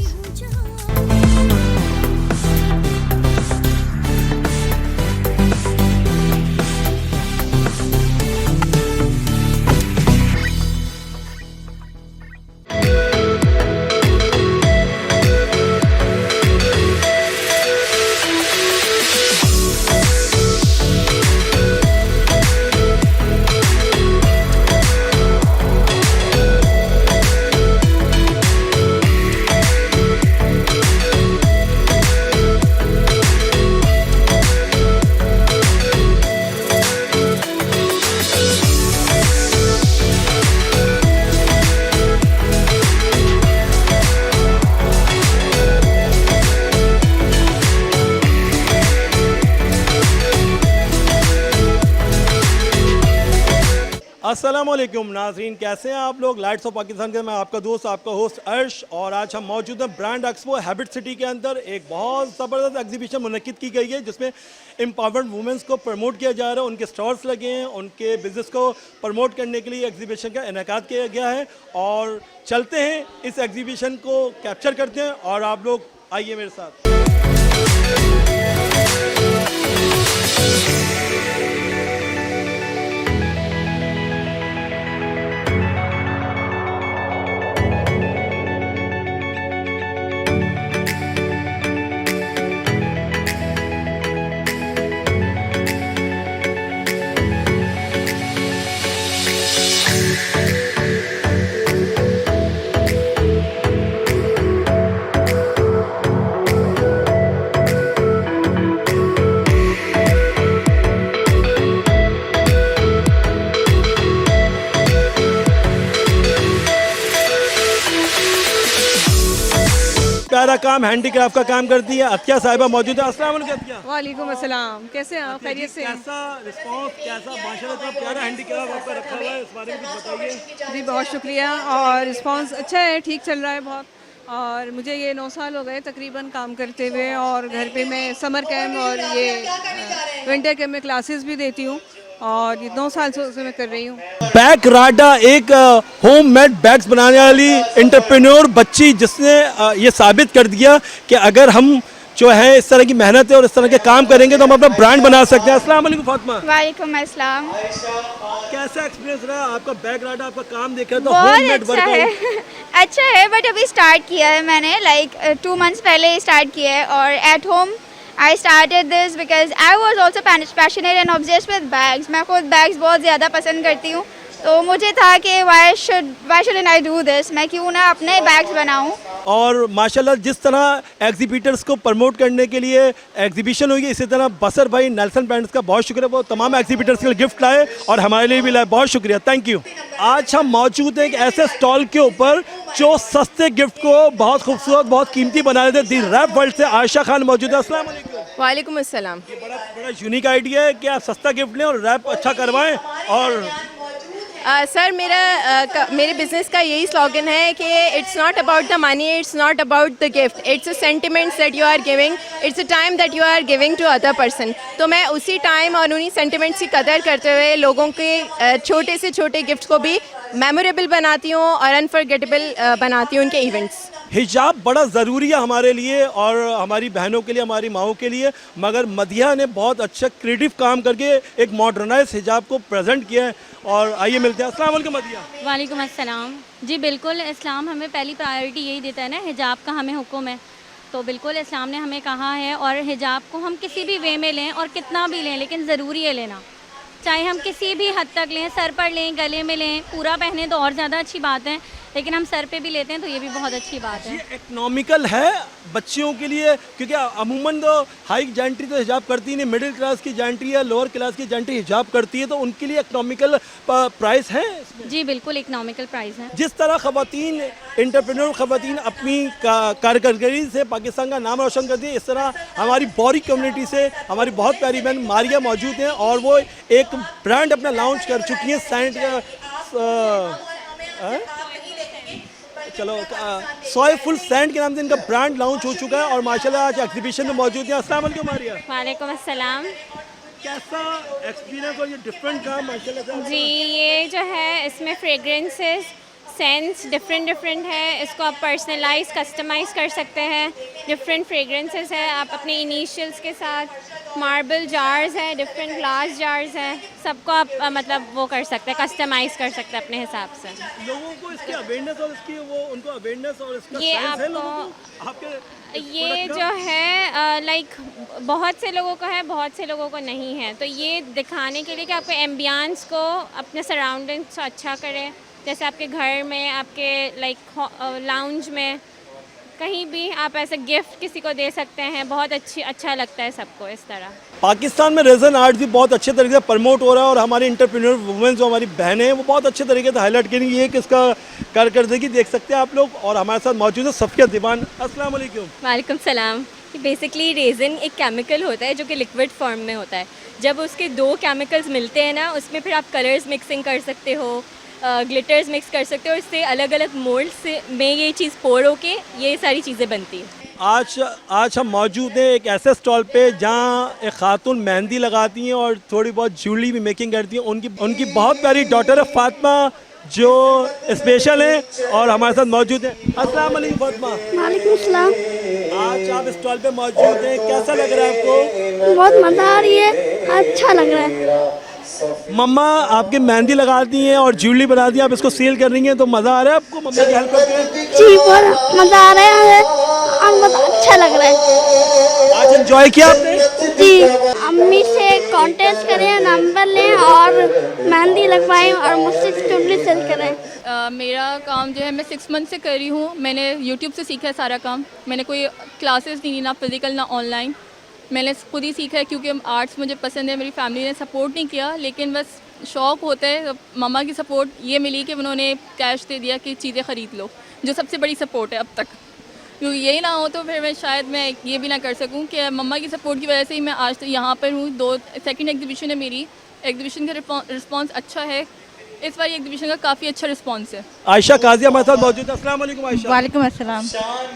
अस्सलामुअलैकुम नाज़रीन, कैसे हैं आप लोग। लाइट्स ऑफ पाकिस्तान के मैं आपका दोस्त, आपका होस्ट अर्श, और आज हम मौजूद हैं ब्रांड एक्सपो हैबिट सिटी के अंदर। एक बहुत ज़बरदस्त एग्जीबिशन मुनक्किद की गई है जिसमें एम्पावर्ड वुमेंस को प्रमोट किया जा रहा है। उनके स्टॉल्स लगे हैं, उनके बिज़नेस को प्रमोट करने के लिए एग्जीबिशन का इनेकाद किया गया है। और चलते हैं इस एग्जीबिशन को कैप्चर करते हैं, और आप लोग आइए मेरे साथ। प्यारा काम हैंडीक्राफ्ट का काम करती है अतिया साहिबा मौजूद है। अस्सलाम वालेकुम अतिया। वालेकुम अस्सलाम, कैसे हैं आप? खैरियत से? कैसा रिस्पांस, कैसा माशाल्लाह इतना प्यारा हैंडीक्राफ्ट आपका रखा हुआ है, इस बारे में कुछ बताइए। जी बहुत शुक्रिया, और रिस्पांस अच्छा है, ठीक चल रहा है बहुत। और मुझे ये 9 साल हो गए तकरीबन काम करते हुए, और घर पे मैं समर कैम्प और ये विंटर कैम्प में क्लासेस भी देती हूँ, और ये 9 साल से मैं कर रही हूँ। बैग राडा एक होममेड बैग्स बनाने वाली एंटरप्रेन्योर बच्ची, जिसने ये साबित कर दिया कि अगर हम जो है इस तरह की मेहनत है और इस तरह के काम करेंगे तो हम अपना ब्रांड बना सकते हैं। अस्सलाम वालेकुम फातिमा, वालेकुम अस्सलाम। कैसा एक्सपीरियंस रहा आपका? बैग राडा आपका काम देख रहे तो बहुत होममेड अच्छा है अच्छा है, बट अभी स्टार्ट किया है मैंने, लाइक 2 मंथ्स पहले स्टार्ट किया है। और at home I started this because I was also passionate and obsessed with bags. मैं खुद बैग्स बहुत ज़्यादा पसंद करती हूँ, तो मुझे था कि why shouldn't I do this, मैं क्यों ना अपने बैग्स बनाऊँ। और माशाल्लाह जिस तरह एग्जीबिटर्स को प्रमोट करने के लिए एग्जीबिशन हुई, इसी तरह बसर भाई नेल्सन ब्रांड्स का बहुत शुक्रिया, वो तमाम एग्जीबिटर्स के लिए गिफ्ट लाए और हमारे लिए भी लाए, बहुत शुक्रिया, थैंक यू। आज हम मौजूद हैं एक ऐसे स्टॉल के ऊपर जो सस्ते गिफ्ट को बहुत खूबसूरत, बहुत कीमती बना देते। दी रैप वर्ल्ड से आयशा खान मौजूद है। अस्सलाम वालेकुम। वालेकुम अस्सलाम। ये बड़ा यूनिक आइडिया है कि आप सस्ता गिफ्ट लें और रैप अच्छा करवाएं। और सर मेरे बिजनेस का यही स्लोगन है कि it's not about the money, it's not about the gift, it's a sentiments that you are giving, it's a time that you are giving to other person. तो मैं उसी टाइम और उन्हीं सेंटिमेंट्स की कदर करते हुए लोगों के छोटे से छोटे गिफ्ट को भी मेमोरेबल बनाती हूँ और अनफॉरगेटेबल बनाती हूँ उनके इवेंट्स। हिजाब बड़ा ज़रूरी है हमारे लिए और हमारी बहनों के लिए, हमारी माओं के लिए, मगर मदिया ने बहुत अच्छा क्रिएटिव काम करके एक मॉडर्नाइज हिजाब को प्रेजेंट किया है। और आइए मिलते हैं। अस्सलाम वालेकुम मदिया। वालेकुम अस्सलाम। जी बिल्कुल, इस्लाम हमें पहली प्रायोरिटी यही देता है ना, हिजाब का हमें हुक्म है, तो बिल्कुल इस्लाम ने हमें कहा है। और हिजाब को हम किसी भी वे में लें और कितना भी लें, लेकिन ज़रूरी है लेना, चाहे हम किसी भी हद तक लें, सर पर लें, गले में लें, पूरा पहने तो और ज़्यादा अच्छी बात है, लेकिन हम सर पे भी लेते हैं तो ये भी बहुत अच्छी बात है। ये इकोनॉमिकल है बच्चियों के लिए, क्योंकि अमूमन तो हाई जेंट्री तो हिजाब करती नहीं, मिडिल क्लास की जेंट्री या लोअर क्लास की जेंट्री हिजाब करती है, तो उनके लिए इकोनॉमिकल प्राइस है इसमें। जी बिल्कुल, इकोनॉमिकल प्राइस है। जिस तरह खवातीन एंटरप्रेन्योर खवातीन अपनी कारकर्दगी से पाकिस्तान का नाम रोशन करती है, इस तरह हमारी बौरी कम्युनिटी से हमारी बहुत प्यारी बहन मारिया मौजूद हैं और वो एक ब्रांड अपना लॉन्च कर चुकी है सैंड सोयफुल सैंड के नाम से इनका ब्रांड लॉन्च हो चुका है और माशाल्लाह आज एग्जीबिशन में मौजूद है। अस्सलाम वालेकुम मारिया। वालेकुम अस्सलाम। कैसा एक्सपीरियंस और ये डिफरेंट काम माशाल्लाह से? जी ये जो है इसमें फ्रेगरेंसेस सेंस डिफरेंट है, इसको आप पर्सनलाइज कस्टमाइज़ कर सकते हैं। डिफरेंट फ्रेगरेंसेस है, आप अपने इनिशियल्स के साथ मार्बल जार्स हैं, डिफरेंट ग्लास जार्स हैं, सबको आप मतलब वो कर सकते हैं, कस्टमाइज़ कर सकते हैं अपने हिसाब से। लोगों को इसकी अवेयरनेस और इसकी वो उनको अवेयरनेस और इसका ये सेंस है आपको लोगों को आपके ये जो है लाइक बहुत से लोगों को है, बहुत से लोगों को नहीं है, तो ये दिखाने के लिए कि आपके एम्बियंस को, अपने सराउंडिंग्स को अच्छा करें, जैसे आपके घर में, आपके लाइक लाउंज में, कहीं भी आप ऐसे गिफ्ट किसी को दे सकते हैं, बहुत अच्छा लगता है सबको इस तरह। पाकिस्तान में रेजन आर्ट भी बहुत अच्छे तरीके से प्रमोट हो रहा है और हमारी एंटरप्रेन्योर वुमेन जो हमारी बहनें हैं वो बहुत अच्छे तरीके से हाईलाइट करेंगी। ये किसका कारकर्दगी देख सकते हैं आप लोग। और हमारे साथ मौजूद है सफिया दीवान। अस्सलाम वालेकुम। वालेकुम सलाम। बेसिकली रेज़न एक केमिकल होता है जो कि लिक्विड फॉर्म में होता है। जब उसके 2 केमिकल्स मिलते हैं ना, उसमें फिर आप कलर्स मिक्सिंग कर सकते हो, ग्लिटर्स मिक्स कर सकते हो, और इससे अलग अलग मोल्ड्स में ये चीज़ पोर होके ये सारी चीज़ें बनती हैं। आज हम मौजूद हैं एक ऐसे स्टॉल पे जहाँ एक खातून मेहंदी लगाती हैं और थोड़ी बहुत ज्वेलरी भी मेकिंग करती हैं। उनकी बहुत प्यारी डॉटर है फातिमा जो स्पेशल है और हमारे साथ मौजूद है। अस्सलाम वालेकुम फातिमा। वालेकुम सलाम। आज आप स्टॉल पे मौजूद हैं, कैसा लग रहा है आपको? बहुत मज़ा आ रही है, अच्छा लग रहा है। मम्मा आपके मेहंदी लगाती हैं और ज्वेलरी बनाती हैं, आप इसको सेल कर रही हैं, तो मज़ा आ रहा है आपको मम्मा की हेल्प करके? जी बहुत मज़ा आ रहा है और बहुत अच्छा लग रहा है। आज एंजॉय किया आपने? जी, अम्मी से कॉन्टेस्ट करें, नंबर लें और मेहंदी लगवाएं और मुझसे ज्वेलरी सेल करें। मेरा काम जो है मैं 6 मंथ से कर रही हूँ। मैंने यूट्यूब से सीखा है सारा काम। मैंने कोई क्लासेस नहीं ली, ना फिज़िकल ना ऑनलाइन, मैंने खुद ही सीखा है क्योंकि आर्ट्स मुझे पसंद है। मेरी फैमिली ने सपोर्ट नहीं किया, लेकिन बस शौक़ होता है। मम्मा की सपोर्ट ये मिली कि उन्होंने कैश दे दिया कि चीज़ें ख़रीद लो, जो सबसे बड़ी सपोर्ट है अब तक। क्योंकि यही ना हो तो फिर मैं शायद मैं ये भी ना कर सकूं कि मम्मा की सपोर्ट की वजह से ही मैं आज तो यहाँ पर हूँ। 2 सेकंड एग्जीबिशन है मेरी। एग्जीबिशन का रिस्पांस अच्छा है, इस बार एग्जीबिशन का काफ़ी अच्छा रिस्पॉन्स है। आयशा काजी हमारे साथ मौजूद है। अस्सलाम वालेकुम आयशा। वालेकुम अस्सलाम।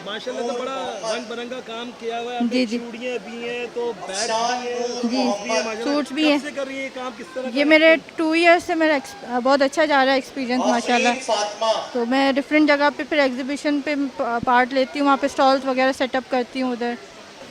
माशाल्लाह तो बड़ा रंग बिरंगा काम किया हुआ है। जी, जी। चूड़ियाँ भी हैं, तो बैग भी हैं, जी, टॉप भी है, माशाल्लाह। सूट्स भी हैं। कब से कर रही है काम, किस तरह का ये मेरे 2 ईयर्स से मेरा बहुत अच्छा जा रहा है एक्सपीरियंस माशाल्लाह। तो मैं डिफरेंट जगह पे फिर एग्जीबिशन पे पार्ट लेती हूँ, वहाँ पे स्टॉल्स वगैरह सेटअप करती हूँ उधर।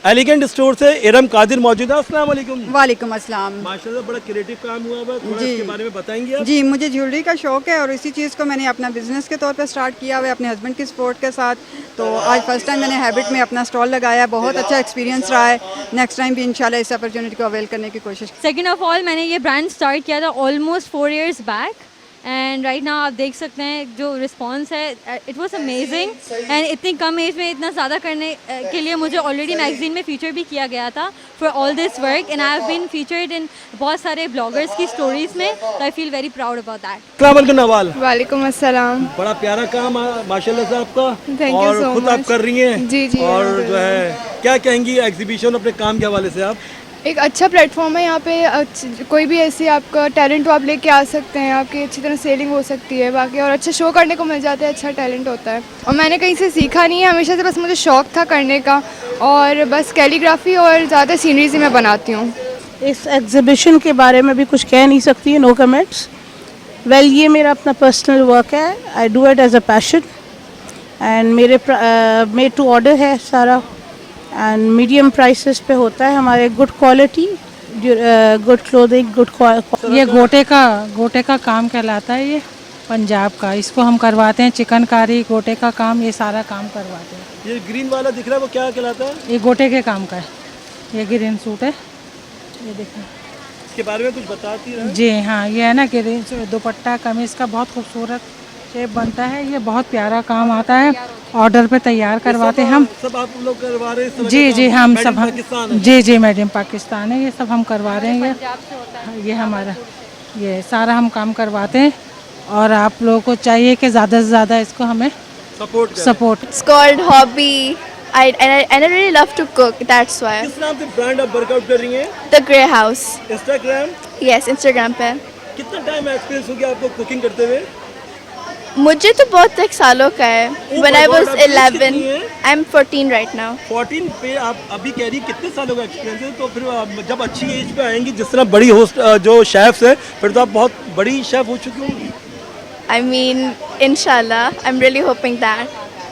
एलिगेंट स्टोर से इरम कादिर मौजूद है। अस्सलाम वालेकुम। वालेकुम अस्सलाम। माशाल्लाह बड़ा क्रिएटिव काम हुआ है, थोड़ा जी। इसके बारे में बताएंगे आप? जी, मुझे ज्वेलरी का शौक़ है और इसी चीज़ को मैंने अपना बिज़नेस के तौर पे स्टार्ट किया हुआ है अपने हस्बैंड की सपोर्ट के साथ। तो आज फर्स्ट टाइम मैंने हैबिट में अपना स्टॉल लगाया है, बहुत अच्छा एक्सपीरियंस रहा है। नेक्स्ट टाइम भी इंशाल्लाह इस अपॉर्चुनिटी को अवेल करने की कोशिश। सेकेंड ऑफ ऑल, मैंने ये ब्रांड स्टार्ट किया था almost 4 years back and right now आप देख सकते हैं जो रिस्पॉन्स है, इट वॉज अमेजिंग। एंड इतनी कम एज में इतना ज़्यादा करने के लिए मुझे ऑलरेडी मैगजीन में फीचर भी किया गया था for all this work and I have been featured in बहुत सारे ब्लॉगर्स की स्टोरीज में, तो I feel very proud about that. अस्सलाम वालेकुम नवाल। वालेकुम अस्सलाम। बड़ा प्यारा काम माशाल्लाह से आपका। Thank you और so खुद much. आप कर रही हैं। जी, जी, और alhamdulillah। जो है क्या कहेंगी एग्जीबिशन अपने काम के हवाले से आप? एक अच्छा प्लेटफॉर्म है यहाँ पे, कोई भी ऐसी आपका टैलेंट हो आप लेके आ सकते हैं, आपकी अच्छी तरह सेलिंग हो सकती है बाकी, और अच्छा शो करने को मिल जाता है, अच्छा टैलेंट होता है। और मैंने कहीं से सीखा नहीं है, हमेशा से बस मुझे शौक़ था करने का, और बस कैलीग्राफी और ज़्यादा सीनरीज ही मैं बनाती हूँ। इस एग्जीबिशन के बारे में भी कुछ कह नहीं सकती, नो कमेंट्स। वेल, ये मेरा अपना पर्सनल वर्क है, I do it as a passion and मेरे मेड टू ऑर्डर है सारा एंड मीडियम प्राइसेस पे होता है हमारे, good quality, good clothing, good ये गोटे का काम कहलाता है, ये पंजाब का, इसको हम करवाते हैं चिकनकारी, गोटे का काम, ये सारा काम करवाते हैं। ये ग्रीन वाला दिख रहा है वो क्या कहलाता है? ये गोटे के काम का है, ये ग्रीन सूट है, ये देखिए। इसके बारे में कुछ बताती हैं? जी हाँ, ये है ना ग्रीन दुपट्टा कमीज़ का बहुत खूबसूरत शेप बनता है, ये बहुत प्यारा काम आता है, ऑर्डर पे तैयार करवाते हैं हम। सब आप लोग करवा रहे हैं? जी जी, हम सब जी जी मेड इन पाकिस्तान है, ये सब हम करवा रहे हैं। ये हमारा ये सारा हम काम करवाते हैं और आप लोगों को चाहिए कि ज़्यादा से ज़्यादा इसको हमें support. It's called hobby. I really love to cook. That's why. किस नाम से ब्रांड आप वर्कआउट कर रही हैं? The Grey House. Instagram? Yes, Instagram पे। कितना टाइम एक्सपीरियंस हो गया आपको कुकिंग करते हुए? मुझे तो बहुत एक सालों का है। When I was आपकी एज 11, कितनी है? I'm 14 right now. 14 पे आप अभी कह रही कितने सालों का एक्सपीरियंस है, तो फिर आप जब अच्छी एज पे आएंगी, जिस तरह बड़ी होस्ट जो शेफ्स है, फिर तो आप बहुत बड़ी शेफ हो चुकी होंगी। I mean, inshallah, I'm really hoping that.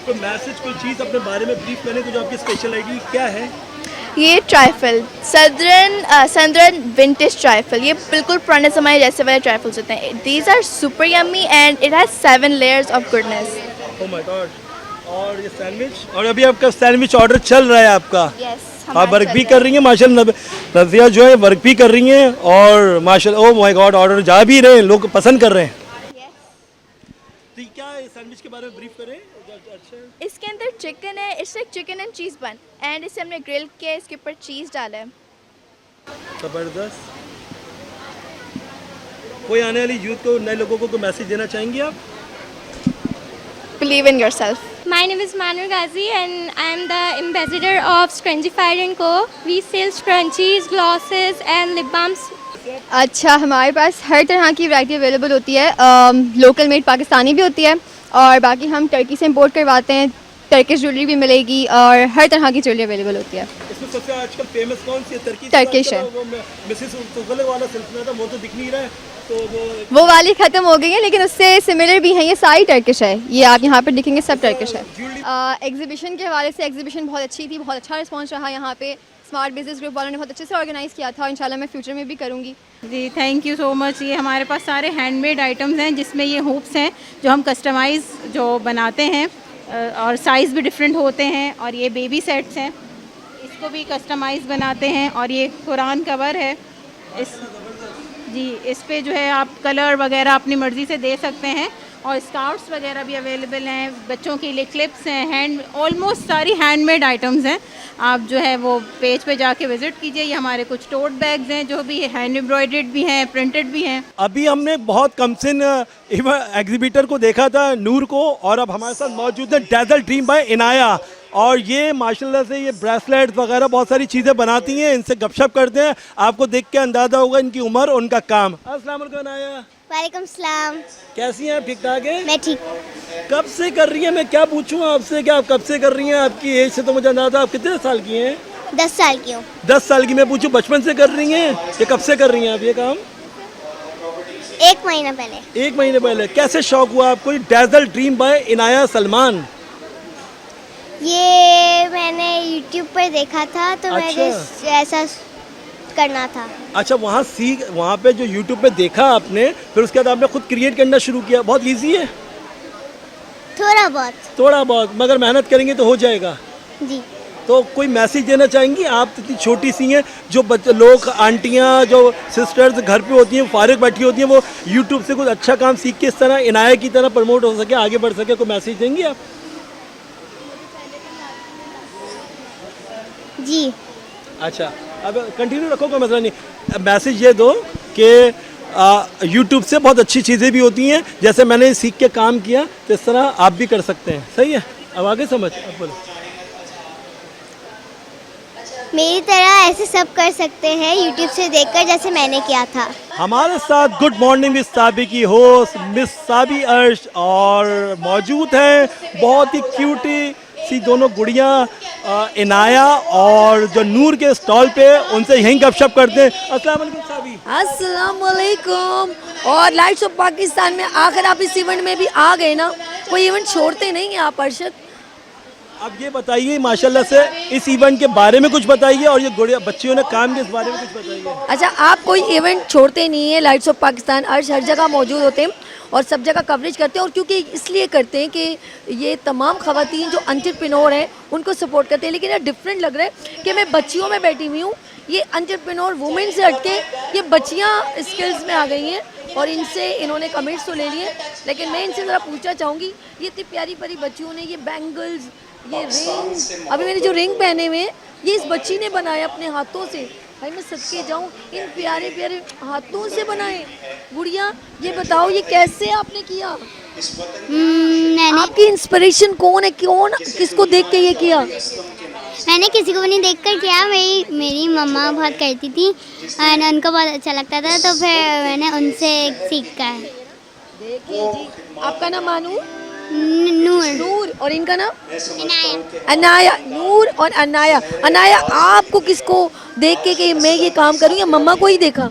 तो मैसेज कोई चीज़ अपने बारे में ब्रीफ करें तो जो आपकी स्पेशल आइडिया क्या है? ये ट्राइफल, सदर्न विंटेज ट्राइफल, ये बिल्कुल पुराने ज़माने जैसे वाले ट्राइफल्स होते हैं। These are super yummy and it has 7 layers of goodness. Oh my God. और ये सैंडविच, और अभी आपका सैंडविच ऑर्डर चल रहा है आपका? यस, आप वर्क भी कर रही हैं माशाल्लाह, नज़िया जो है वर्क भी कर रही हैं और माशाल्लाह, ओह माय गॉड, ऑर्डर जा भी रहे हैं, लोग पसंद कर रहे हैं। तो क्या है सैंडविच के बारे में ब्रीफ करें? अच्छा, इसके अंदर चिकन है, it's like chicken and cheese बन, एंड इसे हमने ग्रिल किया, इसके ऊपर चीज़ डाला है। जबरदस्त। कोई आने वाली यूथ को, नए लोगों को मैसेज देना चाहेंगी आप? Believe in yourself. My name is Manu Ghazi and I am the ambassador of Scrunchified & Co. We sell scrunchies, glosses and lip balms. अच्छा, हमारे पास हर तरह की वैरायटी अवेलेबल होती है, लोकल मेड पाकिस्तानी भी होती है, और बाकी हम टर्की से इंपोर्ट करवाते हैं, टर्किश ज्वेलरी भी मिलेगी और हर तरह की ज्वेलरी अवेलेबल होती है। इसमें सबसे आजकल फेमस कौन सी है? टर्किश है। वो मिसेस तुगलक वाला सिलसिला था, वो तो दिख नहीं रहा है, तो वो वाली ख़त्म हो गई है, लेकिन उससे सिमिलर भी हैं, ये सारी टर्किश है, ये आप यहाँ पर दिखेंगे सब टर्किश है। एग्जीबिशन के हवाले से एग्जीबिशन बहुत अच्छी थी, बहुत अच्छा रिस्पॉन्स रहा यहाँ पे, स्मार्ट बिजनेस ग्रुप वालों ने बहुत अच्छे से ऑर्गेनाइज़ किया था, इंशाल्लाह मैं फ्यूचर में भी करूँगी। जी थैंक यू सो मच। ये हमारे पास सारे हैंडमेड आइटम्स हैं, जिसमें ये हुप्स हैं जो हम कस्टमाइज़ जो बनाते हैं, और साइज़ भी डिफरेंट होते हैं, और ये बेबी सेट्स हैं, इसको भी कस्टमाइज़ बनाते हैं, और ये कुरान कवर है, इस पे जो है आप कलर वगैरह अपनी मर्ज़ी से दे सकते हैं, और स्कार्ट्स वगैरह भी अवेलेबल हैं, बच्चों के लिए क्लिप्स हैं, ऑलमोस्ट सारी हैंडमेड आइटम्स हैं। आप जो है वो पेज पे जाके विज़िट कीजिए। ये हमारे कुछ टोट बैग्स हैं जो भी हैंड एम्ब्रॉयडर्ड भी हैं, प्रिंटेड भी हैं। अभी हमने बहुत कमसिन एग्जीबिटर को देखा था, नूर को, और अब हमारे साथ मौजूद है डेजर्ट ड्रीम बाय इनाया, और ये माशाल्लाह से ये ब्रेसलेट वगैरह बहुत सारी चीज़ें बनाती हैं, इनसे गपशप करते हैं। आपको देख के अंदाज़ा होगा इनकी उम्र और उनका काम। अस्सलाम वालेकुम अनाया। वालेकुम सलाम। कैसी हैं आप? ठीक ठाक है? मैं ठीक। कब से कर रही हैं? मैं क्या पूछूं आपसे कि आप कब से कर रही हैं? आपकी एज से तो मुझे अंदाज़ा, आप कितने साल की हैं? 10 साल की हूँ। 10 साल की। मैं पूछूं बचपन से कर रही हैं या कब से कर रही हैं आप ये काम? 1 महीना पहले। 1 महीने पहले। कैसे शौक हुआ आपको? डेज़ल ड्रीम बाय इनाया सलमान। ये मैंने YouTube पर देखा था तो अच्छा। मुझे ऐसा करना था। अच्छा, वहाँ पे जो YouTube पे देखा आपने, फिर उसके बाद आपने खुद क्रिएट करना शुरू किया। बहुत इजी है? थोड़ा बहुत। थोड़ा बहुत, मगर मेहनत करेंगे तो हो जाएगा। जी। तो कोई मैसेज देना चाहेंगी? आप इतनी छोटी सी हैं, जो लोग, आंटियाँ, जो सिस्टर्स घर पे होती हैं, फारिग बैठी होती हैं, वो YouTube से कुछ अच्छा काम सीख के इस तरह इनाया की तरह प्रमोट हो सके, आगे बढ़ सके, कोई मैसेज देंगी आप? जी। अच्छा, अब कंटिन्यू रखो, कोई मसला नहीं। मैसेज ये दो कि यूट्यूब से बहुत अच्छी चीज़ें भी होती हैं, जैसे मैंने सीख के काम किया तो इस तरह आप भी कर सकते हैं। सही है? अब आगे समझ। अब बोलो। मेरी तरह ऐसे सब कर सकते हैं YouTube से देखकर, जैसे मैंने किया था। हमारे साथ गुड मॉर्निंग विद साबी की होस्ट मिस साबी अर्श और मौजूद हैं बहुत ही क्यूटी सी दोनों गुड़ियाँ इनाया और जो नूर के स्टॉल पे, उनसे यहीं गपशप करते हैं। अस्सलाम वालेकुम साबी। अस्सलाम वालेकुम। और लाइट्स ऑफ पाकिस्तान में आखिर आप इस इवेंट में भी आ गए ना, कोई इवेंट छोड़ते नहीं हैं आप अरशद। अब ये बताइए माशाल्लाह से इस इवेंट के बारे में कुछ बताइए, और ये गुड़िया बच्चियों ने काम के इस बारे में कुछ बताइए। अच्छा, आप कोई इवेंट छोड़ते नहीं है, लाइट्स ऑफ पाकिस्तान अर्श हर जगह मौजूद होते हैं और सब जगह कवरेज करते हैं, और क्योंकि इसलिए करते हैं कि ये तमाम ख़वातीन जो एंटरप्रेन्योर हैं उनको सपोर्ट करते हैं। लेकिन ये डिफरेंट लग रहा है कि मैं बच्चियों में बैठी हुई हूँ, ये एंटरप्रेन्योर वुमेन से हटके ये बच्चियाँ स्किल्स में आ गई हैं और इनसे इन्होंने कमेंट्स तो ले लिए। लेकिन मैं इनसे ज़रा पूछना चाहूँगी, ये इतनी प्यारी प्यारी बच्चियों ने ये बैंगल्स, ये रिंग, अभी मैंने जो रिंग पहने हुए हैं ये इस बच्ची ने बनाया अपने हाथों से। भाई मैं सदके जाऊँ, इन प्यारे प्यारे हाथों से बनाए। गुड़िया ये बताओ ये कैसे आपने किया? मैंने आपकी इंस्पिरेशन कौन है, किसको देख के ये किया? मैंने किसी को भी नहीं देखकर किया, मेरी मम्मा बहुत करती थी और उनको बहुत अच्छा लगता था, तो फिर मैंने उनसे सीखा है। देखिए जी, आपका नाम मानू? नूर। नूर। और इनका नाम? इनाया। अनाया। नूर और अनाया। अनाया, आपको किसको देख के कि मैं ये काम करूँ, या मम्मा को ही देखा?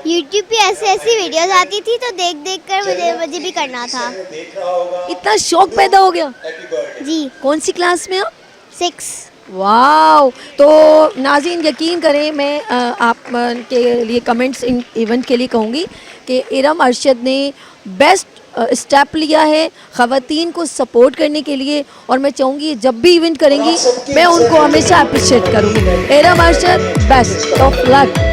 YouTube पे ऐसी वीडियोस आती थी तो देख देख कर मुझे भी करना था। इतना शौक पैदा हो गया? जी। कौन सी क्लास में आप? 6। वाओ। तो नाज़रीन यकीन करें, मैं आप के लिए कमेंट्स इन इवेंट के लिए कहूँगी कि इरम अरशद ने बेस्ट स्टेप लिया है ख़वातीन को सपोर्ट करने के लिए, और मैं चाहूँगी जब भी इवेंट करेंगी मैं उनको हमेशा अप्रिशिएट करूँगी। Iram Arshad best of luck.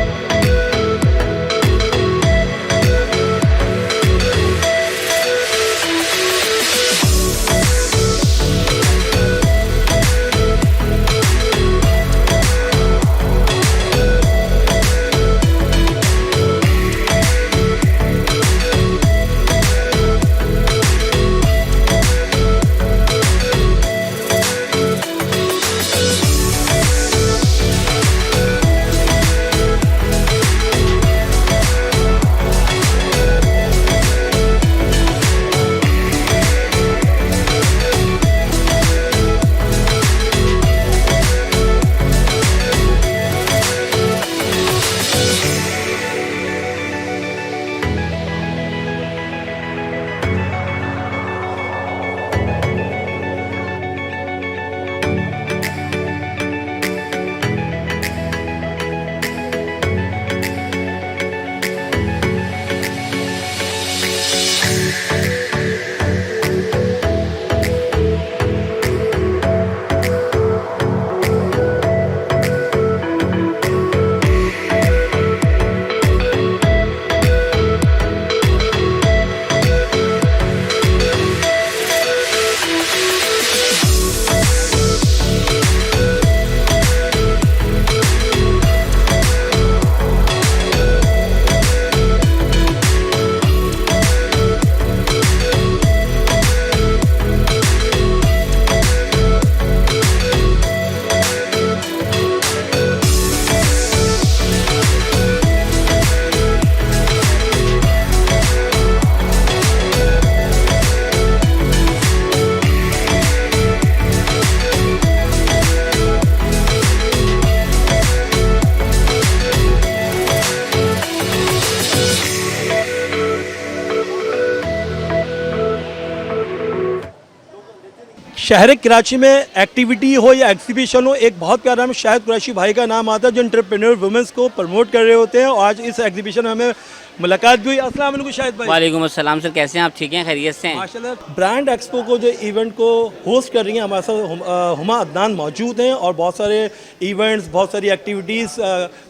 शहर कराची में एक्टिविटी हो या एग्जीबिशन हो, एक बहुत प्यारा नाम शाहिद कुरैशी भाई का नाम आता है जो एंटरप्रेन्योर वुमेन्स को प्रमोट कर रहे होते हैं। और आज इस एग्जीबिशन में हमें मुलाकात भी हुई। अस्सलाम वालेकुम शाहिद भाई। वालेकुम अस्सलाम सर, कैसे हैं आप? ठीक हैं, खैरियत से हैं? माशाल्लाह। ब्रांड एक्सपो को जो इवेंट को होस्ट कर रही हैं हमारे साथ हुमा अदनान मौजूद हैं और बहुत सारे इवेंट्स, बहुत सारी एक्टिविटीज़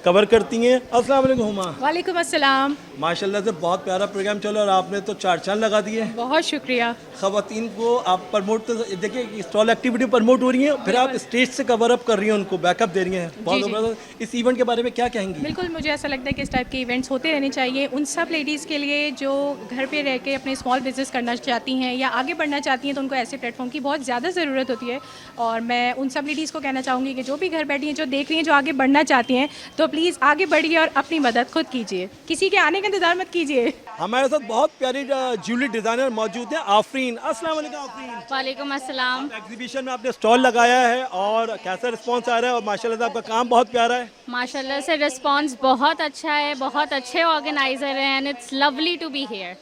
कवर करती हैं। अस्सलाम वालेकुम हुमा। वालेकुम अस्सलाम। माशाल्लाह से बहुत प्यारा प्रोग्राम चला और आपने तो 4 चांद लगा दिए। बहुत शुक्रिया। ख़वातीन को आप प्रमोट, तो देखिए स्टॉल एक्टिविटी प्रमोट हो रही है, फिर आप स्टेज से कवर अप कर रही हैं, उनको बैकअप दे रही हैं। बहुत इस इवेंट के बारे में क्या कहेंगी? बिल्कुल, मुझे ऐसा लगता है कि इस टाइप के इवेंट्स होते रहने चाहिए उन सब लेडीज़ के लिए जो घर पे रह के अपने स्मॉल बिजनेस करना चाहती हैं या आगे बढ़ना चाहती हैं, तो उनको ऐसे प्लेटफॉर्म की बहुत ज़्यादा ज़रूरत होती है। और मैं उन सब लेडीज़ को कहना चाहूँगी कि जो भी घर बैठी हैं, जो देख रही हैं, जो आगे बढ़ना चाहती हैं, तो प्लीज़ आगे बढ़िए और अपनी मदद खुद कीजिए, किसी के आने का इंतजार मत कीजिए। हमारे साथ बहुत प्यारी ज्वेलरी डिज़ाइनर मौजूद हैं, आफरीन। अस्सलाम वालेकुम आफरीन। वालेकुम अस्सलाम। एग्जीबिशन में आपने स्टॉल लगाया है और कैसा रिस्पांस आ रहा है? और माशाल्लाह से आपका काम बहुत प्यारा है। माशाल्लाह से रिस्पांस बहुत अच्छा है, बहुत अच्छे ऑर्गेनाइजर हैं and it's lovely to be here.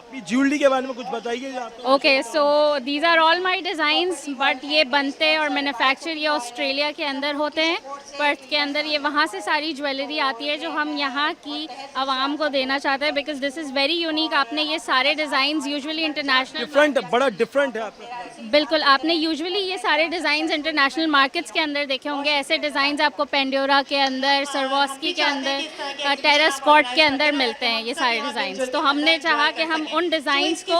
अपनी ज्वेलरी के बारे में कुछ बताइए। Okay, so these are all my designs, but ये बनते और मैन्युफैक्चर ये ऑस्ट्रेलिया के अंदर होते हैं, पर्थ के अंदर। ये वहाँ से सारी ज्वेलरी आती है जो हम यहाँ की आवाम को देना चाहते हैं, because this is very unique. आपने ये सारे डिज़ाइंस यूजुअली इंटरनेशनल बड़ा डिफरेंट है आपका। बिल्कुल, आपने यूजुअली ये सारे डिज़ाइंस इंटरनेशनल मार्केट्स के अंदर देखे होंगे। ऐसे डिज़ाइंस आपको पेंडोरा के अंदर, सरवॉस्की के अंदर, टेरेस कॉर्ट के अंदर मिलते हैं ये सारे डिज़ाइंस। तो हमने चाहा कि हम उन डिज़ाइंस को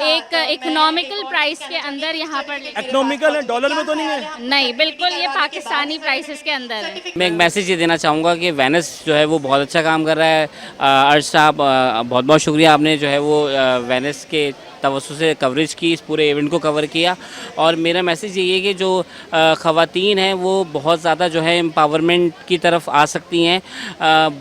एक इकोनॉमिकल प्राइस के अंदर यहाँ पर इकोनॉमिकल है, डॉलर में तो नहीं है? नहीं, बिल्कुल ये पाकिस्तानी प्राइसेस के अंदर है। मैं एक मैसेज ये देना चाहूँगा कि वेनस जो है वो बहुत अच्छा काम कर रहा है। अर्श साहब, बहुत बहुत शुक्रिया, आपने जो है वो वेनस के तवज्जो से कवरेज की, इस पूरे इवेंट को कवर किया। और मेरा मैसेज यही है कि जो ख़वातीन हैं वो बहुत ज़्यादा जो है एम्पावरमेंट की तरफ आ सकती हैं।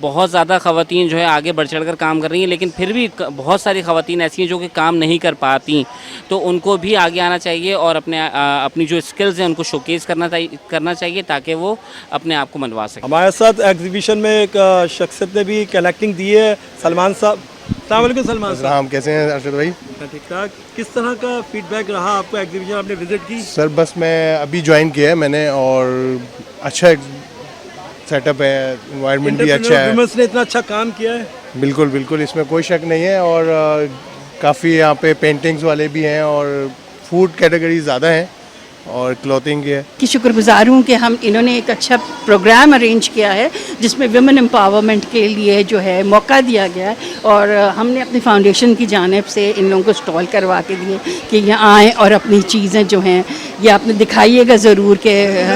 बहुत ज़्यादा ख़वातीन जो है आगे बढ़ चढ़ कर काम कर रही हैं, लेकिन फिर भी बहुत सारी ख़वातीन ऐसी हैं जो कि काम नहीं कर पाती, तो उनको भी आगे आना चाहिए और अपनी जो स्किल्स हैं उनको शोकेस करना चाहिए ताकि वो अपने आप को मनवा सकें। हमारे साथ एग्जीबिशन में एक शख्सियत ने भी कलेक्टिंग दी है, सलमान साहब। अस्सलाम सलमान साहब, कैसे हैं अर्शद भाई? ठीक ठाक। किस तरह का फीडबैक रहा आपको? एग्जीबिशन आपने विजिट की? सर बस मैं अभी ज्वाइन किया है मैंने, और अच्छा सेटअप है, एनवायरनमेंट भी अच्छा है। वुमेन्स ने इतना अच्छा काम किया है। बिल्कुल बिल्कुल, इसमें कोई शक नहीं है। और काफ़ी यहाँ पे पेंटिंग्स वाले भी हैं और फूड कैटेगरी ज़्यादा हैं और क्लॉथिंग की है। कि शुक्रगुजार हूँ कि हम इन्होंने एक अच्छा प्रोग्राम अरेंज किया है जिसमें वुमेन एम्पावरमेंट के लिए जो है मौका दिया गया है। और हमने अपनी फाउंडेशन की जानिब से इन लोगों को स्टॉल करवा के दिए कि यहाँ आएँ और अपनी चीज़ें जो हैं ये आपने दिखाइएगा ज़रूर कि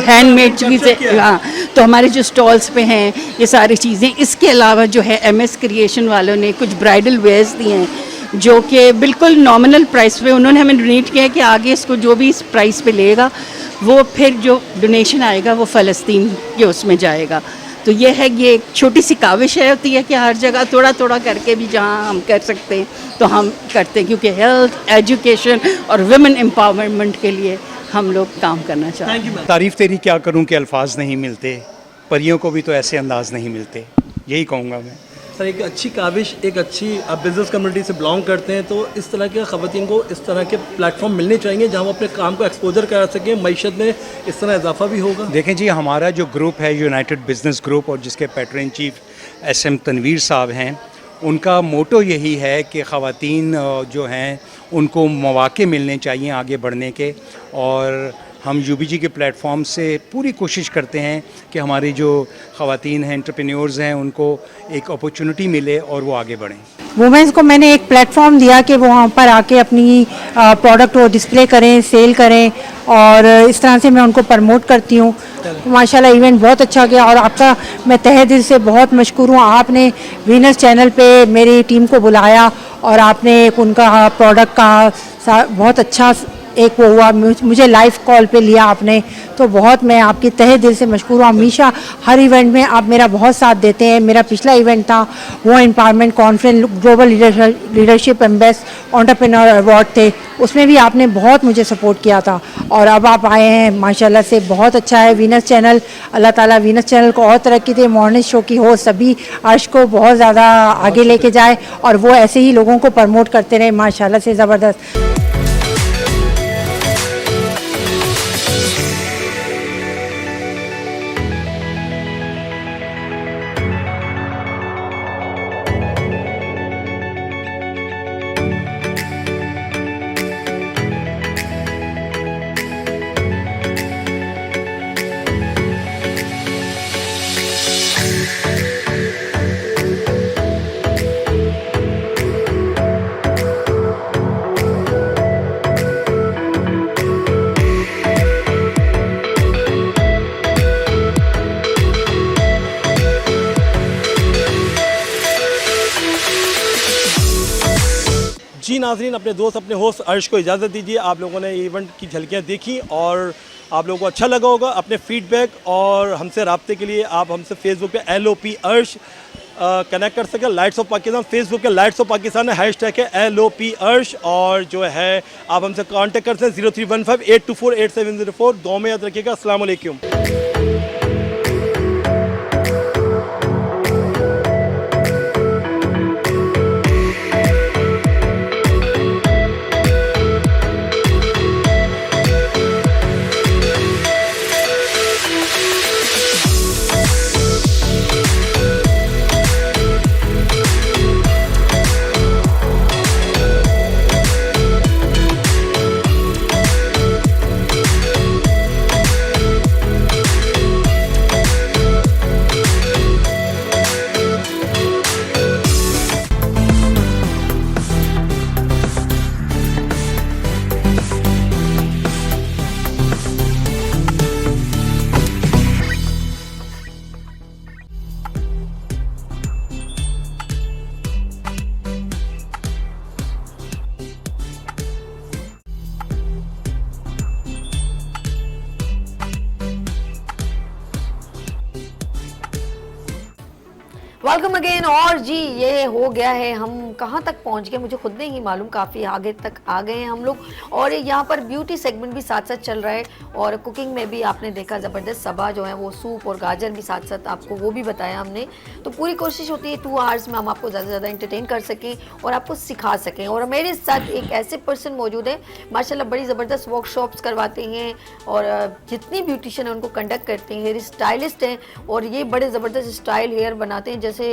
हैंडमेड चीज़ें। हाँ, तो हमारे जो स्टॉल्स पे हैं ये सारी चीज़ें। इसके अलावा जो है MS क्रिएशन वालों ने कुछ ब्राइडल वेयर्स दिए हैं जो कि बिल्कुल नॉमिनल प्राइस पे उन्होंने हमें डोनेट किया है कि आगे इसको जो भी इस प्राइस पे लेगा वो फिर जो डोनेशन आएगा वो फ़लस्तीन के उसमें जाएगा। तो ये है, ये एक छोटी सी काविश है होती है कि हर जगह थोड़ा थोड़ा करके भी जहाँ हम कर सकते हैं तो हम करते हैं, क्योंकि हेल्थ, एजुकेशन और वुमेन एम्पावरमेंट के लिए हम लोग काम करना चाहते हैं। तारीफ़ तेरी क्या करूं कि अल्फाज नहीं मिलते, परियों को भी तो ऐसे अंदाज नहीं मिलते, यही कहूँगा मैं। सर, एक अच्छी काविश, एक अच्छी आप बिज़नेस कम्युनिटी से बिलोंग करते हैं, तो इस तरह के ख़वातीन को इस तरह के प्लेटफॉर्म मिलने चाहिए जहां वो अपने काम को एक्सपोजर करा सकें, मईशत में इस तरह इजाफा भी होगा। देखें जी, हमारा जो ग्रुप है यूनाइटेड बिज़नेस ग्रुप और जिसके पैटर्न चीफ SM तनवीर साहब हैं, उनका मोटो यही है कि ख़वातीन जो हैं उनको मौक़े मिलने चाहिए आगे बढ़ने के। और हम UBG के प्लेटफॉर्म से पूरी कोशिश करते हैं कि हमारी जो ख़वातीन हैं, एंटरप्रेन्योर्स हैं, उनको एक अपॉर्चुनिटी मिले और वो आगे बढ़ें। वुमेंस को मैंने एक प्लेटफॉर्म दिया कि वो वहाँ पर आके अपनी प्रोडक्ट को डिस्प्ले करें, सेल करें, और इस तरह से मैं उनको प्रमोट करती हूँ। माशाल्लाह इवेंट बहुत अच्छा गया और आपका मैं तहे दिल से बहुत मशकूर हूँ। आपने वीनस चैनल पे मेरी टीम को बुलाया और आपने एक उनका प्रोडक्ट का बहुत अच्छा एक वो हुआ, मुझे लाइव कॉल पे लिया आपने, तो बहुत मैं आपकी तहे दिल से मशकूर हूँ। हमेशा हर इवेंट में आप मेरा बहुत साथ देते हैं। मेरा पिछला इवेंट था वो empowerment conference, global leadership and best entrepreneur award थे, उसमें भी आपने बहुत मुझे सपोर्ट किया था। और अब आप आए हैं माशाल्लाह से, बहुत अच्छा है वीनस चैनल। अल्लाह ताला वीनस चैनल को और तरक्की दे, मॉर्निंग शो की हो सभी अर्श को बहुत ज़्यादा आगे लेके जाए और वो ऐसे ही लोगों को प्रमोट करते रहे। माशाल्लाह से ज़बरदस्त। जी नाज़रीन, अपने दोस्त अपने होस्ट अर्श को इजाज़त दीजिए। आप लोगों ने इवेंट की झलकियाँ देखी और आप लोगों को अच्छा लगा होगा। अपने फीडबैक और हमसे रब्ते के लिए आप हमसे फेसबुक पे LOP अर्श कनेक्ट कर सकें। लाइट्स ऑफ पाकिस्तान फेसबुक के लाइट्स ऑफ पाकिस्तान है, हैशटैग है LOP अर्श, और जो है आप हमसे कांटेक्ट कर सकते हैं 0315824870 दो में याद रखिएगा। अस्सलाम वालेकुम। Welcome again. और जी ये हो गया है, हम कहाँ तक पहुँच गए मुझे खुद नहीं मालूम, काफ़ी आगे तक आ गए हैं हम लोग। और यहाँ पर ब्यूटी सेगमेंट भी साथ साथ चल रहा है और कुकिंग में भी आपने देखा ज़बरदस्त सबा जो है वो सूप और गाजर भी साथ साथ आपको वो भी बताया हमने। तो पूरी कोशिश होती है 2 आवर्स में हम आपको ज़्यादा से ज़्यादा एंटरटेन कर सकें और आपको सिखा सकें। और मेरे साथ एक ऐसे पर्सन मौजूद है माशाल्लाह, बड़ी ज़बरदस्त वर्कशॉप्स करवाते हैं और जितनी ब्यूटिशियन है उनको कंडक्ट करते हैं, हेयर स्टाइलिस्ट हैं और ये बड़े ज़बरदस्त स्टाइल हेयर बनाते हैं। जैसे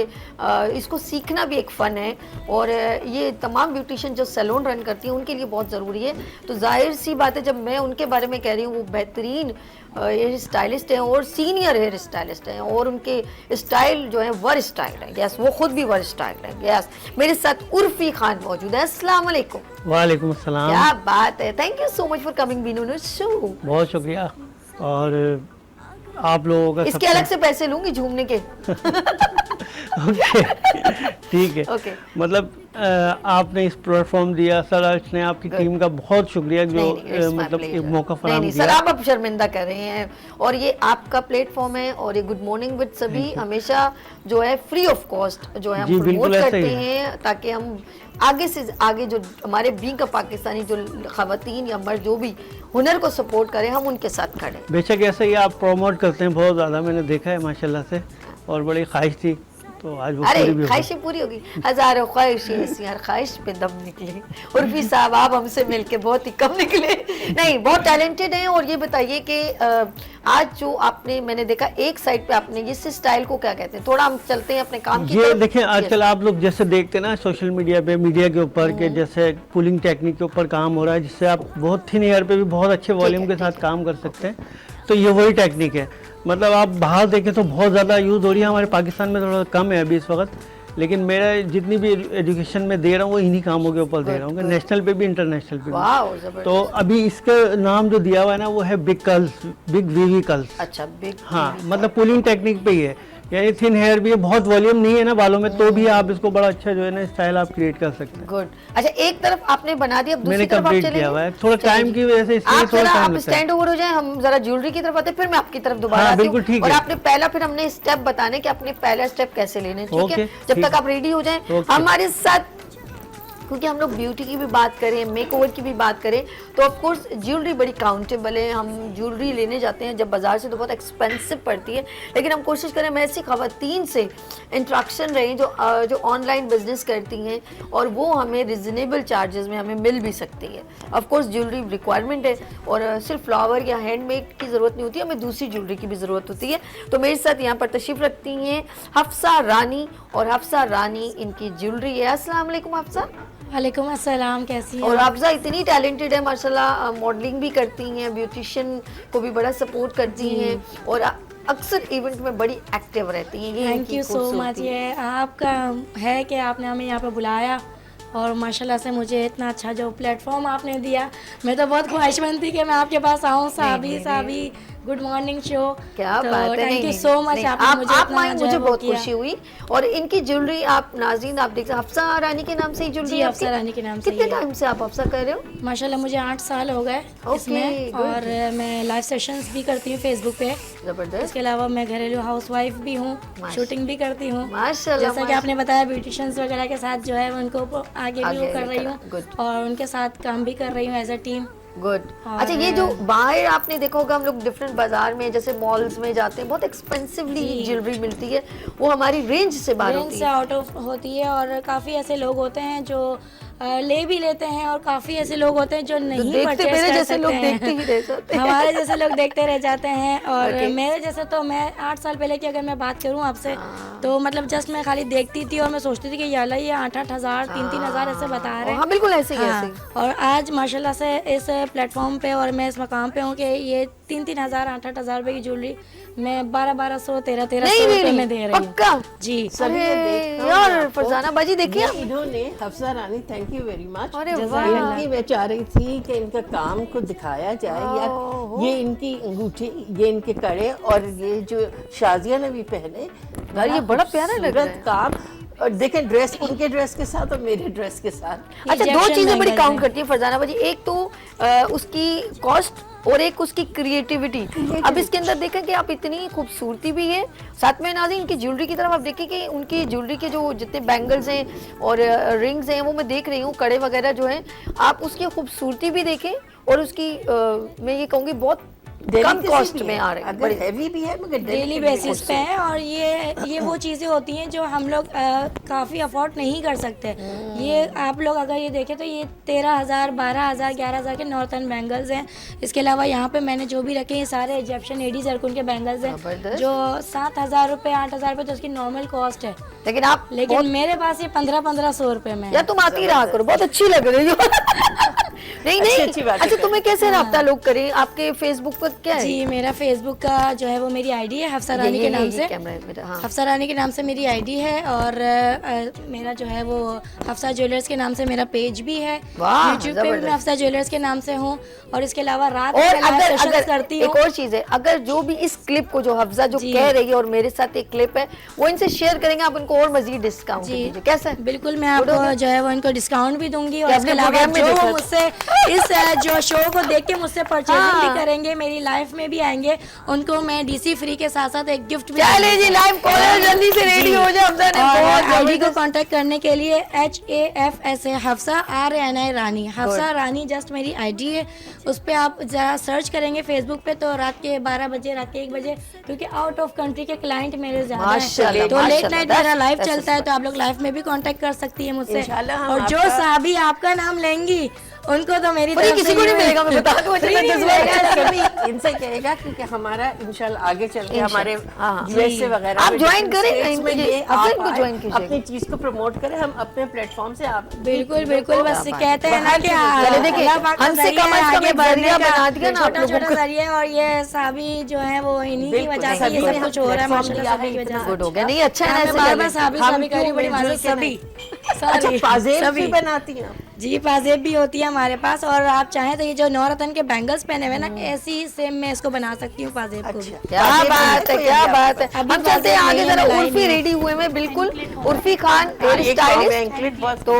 इसको सीखना भी एक फ़न है और ये तमाम ब्यूटिशियन जो सैलून रन करती हैं उनके लिए बहुत ज़रूरी है। तो जाहिर सी बात है, जब मैं उनके बारे में कह रही हूँ, वो बेहतरीन हेयर स्टाइलिस्ट हैं और सीनियर हेयर स्टाइलिस्ट हैं और उनके स्टाइल जो है वर स्टाइल है। यस, वो खुद भी वर स्टाइल है। यस, मेरे साथ उर्फी खान मौजूद है। अस्सलाम वालेकुम। वालेकुम अस्सलाम। क्या बात है, thank you so much for coming been on show. बहुत शुक्रिया। और आप लोगों का इसके अलग से पैसे लूंगी झूमने के। ओके ठीक है। ओके। मतलब आपने इस प्लेटफॉर्म दिया सर, अर्श ने आपकी टीम का बहुत शुक्रिया जो मतलब एक मौका फराहम किया। सर आप अब शर्मिंदा कर रहे हैं और ये आपका प्लेटफॉर्म है और ये गुड मॉर्निंग विद सभी हमेशा जो है फ्री ऑफ कॉस्ट जो है हम प्रमोट करते हैं ताकि हम आगे से आगे जो हमारे बीइंग का पाकिस्तानी जो खवातीन या मर्द जो भी हुनर को सपोर्ट करें हम उनके साथ खड़े। बेशक ऐसे ही आप प्रमोट करते हैं बहुत ज़्यादा, मैंने देखा है माशाल्लाह से, और बड़ी ख्वाहिश थी तो आज वो पूरी भी ख्वाहिशें पूरी होगी। हज़ारों ख्वाहिशें ऐसी, हर ख्वाहिश पे दम निकले। उर्फी साहब आप हमसे मिलके बहुत ही कम निकले। नहीं, बहुत टैलेंटेड हैं। और ये बताइए कि आज जो आपने मैंने देखा एक साइड पे आपने ये स्टाइल को क्या कहते हैं, थोड़ा हम चलते हैं अपने काम की ये देखें आजकल आप लोग जैसे देखते हैं ना सोशल मीडिया पे, मीडिया के ऊपर के जैसे पुलिंग टेक्निक के ऊपर काम हो रहा है जिससे आप बहुत थिन एयर पे भी बहुत अच्छे वॉल्यूम के साथ काम कर सकते हैं। तो ये वही टेक्निक है। मतलब आप बाहर देखें तो बहुत ज़्यादा यूज़ हो रही है, हमारे पाकिस्तान में थोड़ा कम है अभी इस वक्त, लेकिन मेरा जितनी भी एजुकेशन में दे रहा हूँ वो इन्हीं कामों के ऊपर दे रहा हूँ, नेशनल पे भी इंटरनेशनल पे भी। तो अभी इसका नाम जो दिया हुआ है ना वो है बिग कर्ल्स, बिग वीवी कर्ल्स। अच्छा, बिग, हाँ, मतलब पुलिंग टेक्निक पे ही है, यानी थिन हेयर भी है, बहुत वॉल्यूम नहीं है ना बालों में, तो भी आप इसको बड़ा अच्छा जो है ना स्टाइल आप क्रिएट कर सकते हैं। गुड। अच्छा, एक तरफ आपने बना दिया, अब दूसरी मैंने तरफ आप कंप्लीट किया हुआ है, थोड़ा टाइम की वजह से इसलिए थोड़ा टाइम आप लगता है। स्टैंड ओवर हो जाए, हम जरा ज्वेलरी की तरफ आते हैं, फिर मैं आपकी तरफ दोबारा हाँ, आती बिल्कुल ठीक हूं। और है। आपने पहला फिर हमने स्टेप बताने कि अपने पहला स्टेप कैसे लेने, ठीक है? जब तक आप रेडी हो जाए हमारे साथ, क्योंकि हम लोग ब्यूटी की भी बात करें, मेकओवर की भी बात करें, तो ऑफ कोर्स ज्वेलरी बड़ी काउंटेबल है। हम ज्वेलरी लेने जाते हैं जब बाज़ार से तो बहुत एक्सपेंसिव पड़ती है, लेकिन हम कोशिश करें मैं ऐसी ख़वातीन से इंट्रैक्शन रहें जो ऑनलाइन बिजनेस करती हैं और वो हमें रिजनेबल चार्जेस में हमें मिल भी सकती है। ऑफ कोर्स ज्वेलरी रिक्वायरमेंट है और सिर्फ फ्लावर या हैंडमेड की ज़रूरत नहीं होती, हमें दूसरी ज्वेलरी की भी ज़रूरत होती है। तो मेरे साथ यहाँ पर तशरीफ़ रखती हैं हफ्सा रानी, और हफ्सा रानी इनकी ज्वेलरी है। अस्सलाम वालेकुम हफ्सा। वालेकुम अस्सलाम, कैसी हैं? और अफजा इतनी टैलेंटेड है माशाल्लाह, मॉडलिंग भी करती हैं, ब्यूटिशियन को भी बड़ा सपोर्ट करती हैं और अक्सर इवेंट में बड़ी एक्टिव रहती हैं। Thank you so much. ये आपका है कि आपने हमें यहाँ पे बुलाया और माशाल्लाह से मुझे इतना अच्छा जो प्लेटफॉर्म आपने दिया, मैं तो बहुत ख्वाहिशमंद थी कि मैं आपके पास आऊँ। Sabi good morning show. क्या तो बात है। थैंक नहीं, यू नहीं, सो मच, नहीं, आपने मुझे आप इतना आए, जो है मुझे वो बहुत किया। खुशी हुई। और इनकी ज्वेलरी आप नाज़रीन आप देख सकते, हफ्सा रानी के नाम से ही ज्वेलरी जी, हफ्सा रानी के नाम से कितने ही है। टाइम से आप हफ्सा कर रहे हो? माशाल्लाह मुझे 8 साल हो गए इसमें, good. और मैं लाइव सेशंस भी करती हूँ फेसबुक पे। जबरदस्त। इसके अलावा मैं घरेलू हाउसवाइफ भी हूँ, शूटिंग भी करती हूँ माशाल्लाह, जैसा कि आपने बताया ब्यूटिशियंस वगैरह के साथ जो है उनको आगे भी वो कर रही हूँ और उनके साथ काम भी कर रही हूँ एज अ टीम। गुड। अच्छा, ये जो बाहर आपने देखा होगा, हम लोग डिफरेंट बाजार में जैसे मॉल्स में जाते हैं, बहुत एक्सपेंसिवली ज्वेलरी मिलती है, वो हमारी रेंज से बाहर रेंज होती से है। आउट ऑफ होती है। और काफ़ी ऐसे लोग होते हैं जो ले भी लेते हैं, और काफ़ी ऐसे लोग होते हैं जो नहीं देखते परचेज मेरे कर जैसे लोग सकते हैं। देखते ही रह जाते हैं। हमारे जैसे लोग देखते रह जाते हैं। और Okay. मेरे जैसे तो मैं 8 साल पहले की अगर मैं बात करूं आपसे, तो मतलब जस्ट मैं खाली देखती थी और मैं सोचती थी कि याला ये 8-8 हज़ार 3-3 हज़ार ऐसे बता रहे हैं। हाँ, बिल्कुल ऐसे ही, ऐसे ही। और आज माशाल्लाह से इस प्लेटफॉर्म पे और मैं इस मकाम पे हूँ कि ये 3-3 हज़ार 8-8 हज़ार रुपए की ज्वेलरी मैं 1200 1300 रुपए में दे रही हूँ। पक्का जी। सभी ये देखते हैं यार आपको। फरजाना बाजी देखिए ये इन्होंने हफ्सा रानी, थैंक यू वेरी मच। अरे वाह। इनकी मैं चाह रही थी कि इनका काम को दिखाया जाए यार। ये इनकी अंगूठी, ये इनके कड़े, और ये जो शाजिया ने भी पहने, यार ये बड़ा प्यारा लग रहा है। काम। और देखें ड्रेस, उनके ड्रेस के साथ और मेरे ड्रेस के साथ। अच्छा, दो चीजें बड़ी काउंट करती है फरजाना बाजी, एक तो उसकी कॉस्ट और एक उसकी क्रिएटिविटी। अब इसके अंदर देखें कि आप इतनी खूबसूरती भी है, साथ में नाज़रीन इनकी ज्वेलरी की तरफ आप देखें कि उनकी ज्वेलरी के जो जितने बैंगल्स हैं और रिंग्स हैं वो मैं देख रही हूँ, कड़े वगैरह जो हैं, आप उसकी खूबसूरती भी देखें और उसकी मैं ये कहूँगी बहुत कम कॉस्ट में आ रहे हैं, अगर हैवी भी है मगर डेली बेसिस पे है। और ये वो चीज़ें होती हैं जो हम लोग काफ़ी अफोर्ड नहीं कर सकते। ये आप लोग अगर ये देखें तो ये 13,000 12,000 11,000 के नॉर्थन बैंगल्स हैं। इसके अलावा यहाँ पे मैंने जो भी रखे हैं सारे इजिप्शियन एडी जरकुन के बैंगल्स हैं जो 7,000 रुपये 8,000 रुपये तो उसकी नॉर्मल कॉस्ट है। लेकिन मेरे पास ये 1500 रुपये में। यार तुम आती रहा करो, बहुत अच्छी लग रही हो। नहीं नहीं, अच्छा तुम्हें कैसे राब्ता लोग करें? आपके फेसबुक पर क्या है? जी, मेरा फेसबुक का जो है वो मेरी आईडी है हफ्सा रानी के नाम से। हफ्सा रानी के नाम से मेरी आईडी है। और मेरा जो है वो हफ्सा ज्वेलर्स के नाम से मेरा पेज भी है। यूट्यूब पे भी मैं हफ्सा ज्वेलर्स के नाम से हूँ। और इसके अलावा रात और में लाइव सेशंस अगर करती हूँ। एक और चीज है, अगर जो भी इस क्लिप को जो हफ्जा जो कह रही है और मेरे साथ एक क्लिप है वो इनसे शेयर करेंगे, आप उनको और मजीद डिस्काउंट दीजिए। कैसा है? बिल्कुल, मैं आपको जो है वो इनको डिस्काउंट भी दूंगी। और इसके अलावा जो वो मुझसे इस जो शो को देख के मुझसे परचेजिंग भी करेंगे, मेरी लाइफ में भी आएंगे, उनको मैं डीसी फ्री के साथ साथ एक गिफ्ट भी। चलिए जी, लाइव कॉलर जल्दी से रेडी हो जाए। हफ्सा ने बहुत आईडी को कांटेक्ट करने के लिए HAFSA हफ्सा RNI रानी, हफ्सा रानी जस्ट मेरी आईडी है। उस पे आप जरा सर्च करेंगे फेसबुक पे तो रात के 12 बजे रात के 1 बजे, क्योंकि आउट ऑफ कंट्री के क्लाइंट मेरे ज्यादा हैं, तो लेट नाइट मेरा लाइव चलता है, तो आप लोग लाइव में भी कांटेक्ट कर सकती है मुझसे। और जो साहबी आपका नाम लेंगी उनको तो मेरी तरफ किसी को नहीं मिलेगा, मैं बता दूं। इनसे कहेगा क्योंकि हमारा इंशाल्लाह आगे चल के हमारे USA वगैरह आप ज्वाइन करें, अपनी चीज को प्रमोट करें, हम अपने प्लेटफॉर्म से आप बिल्कुल बिल्कुल बस कहते हैं ना कि हमसे कम आगे बढ़ने बना दिया ना आप लोगों छोटा जरिए। और ये साबी जो है वो इन्हीं की वजह से ये सब कुछ हो रहा है माशाल्लाह, सभी की वजह से। गुड हो गया। नहीं अच्छा है, बार-बार साबी करी बड़ी मजा सभी। अच्छा, पाजेब भी बनाती हैं? जी, पाजेब भी होती है हमारे पास। और आप चाहें तो ये जो नौरतन के बैंगल्स पहने हुए ना, ऐसी सेम मैं इसको बना सकती हूँ पाजेब को भी। क्या बात है, क्या बात है। हम चलते हैं आगे, जरा उर्फी रेडी हुए हैं बिल्कुल, उर्फी खान हेयर स्टाइलिस्ट। तो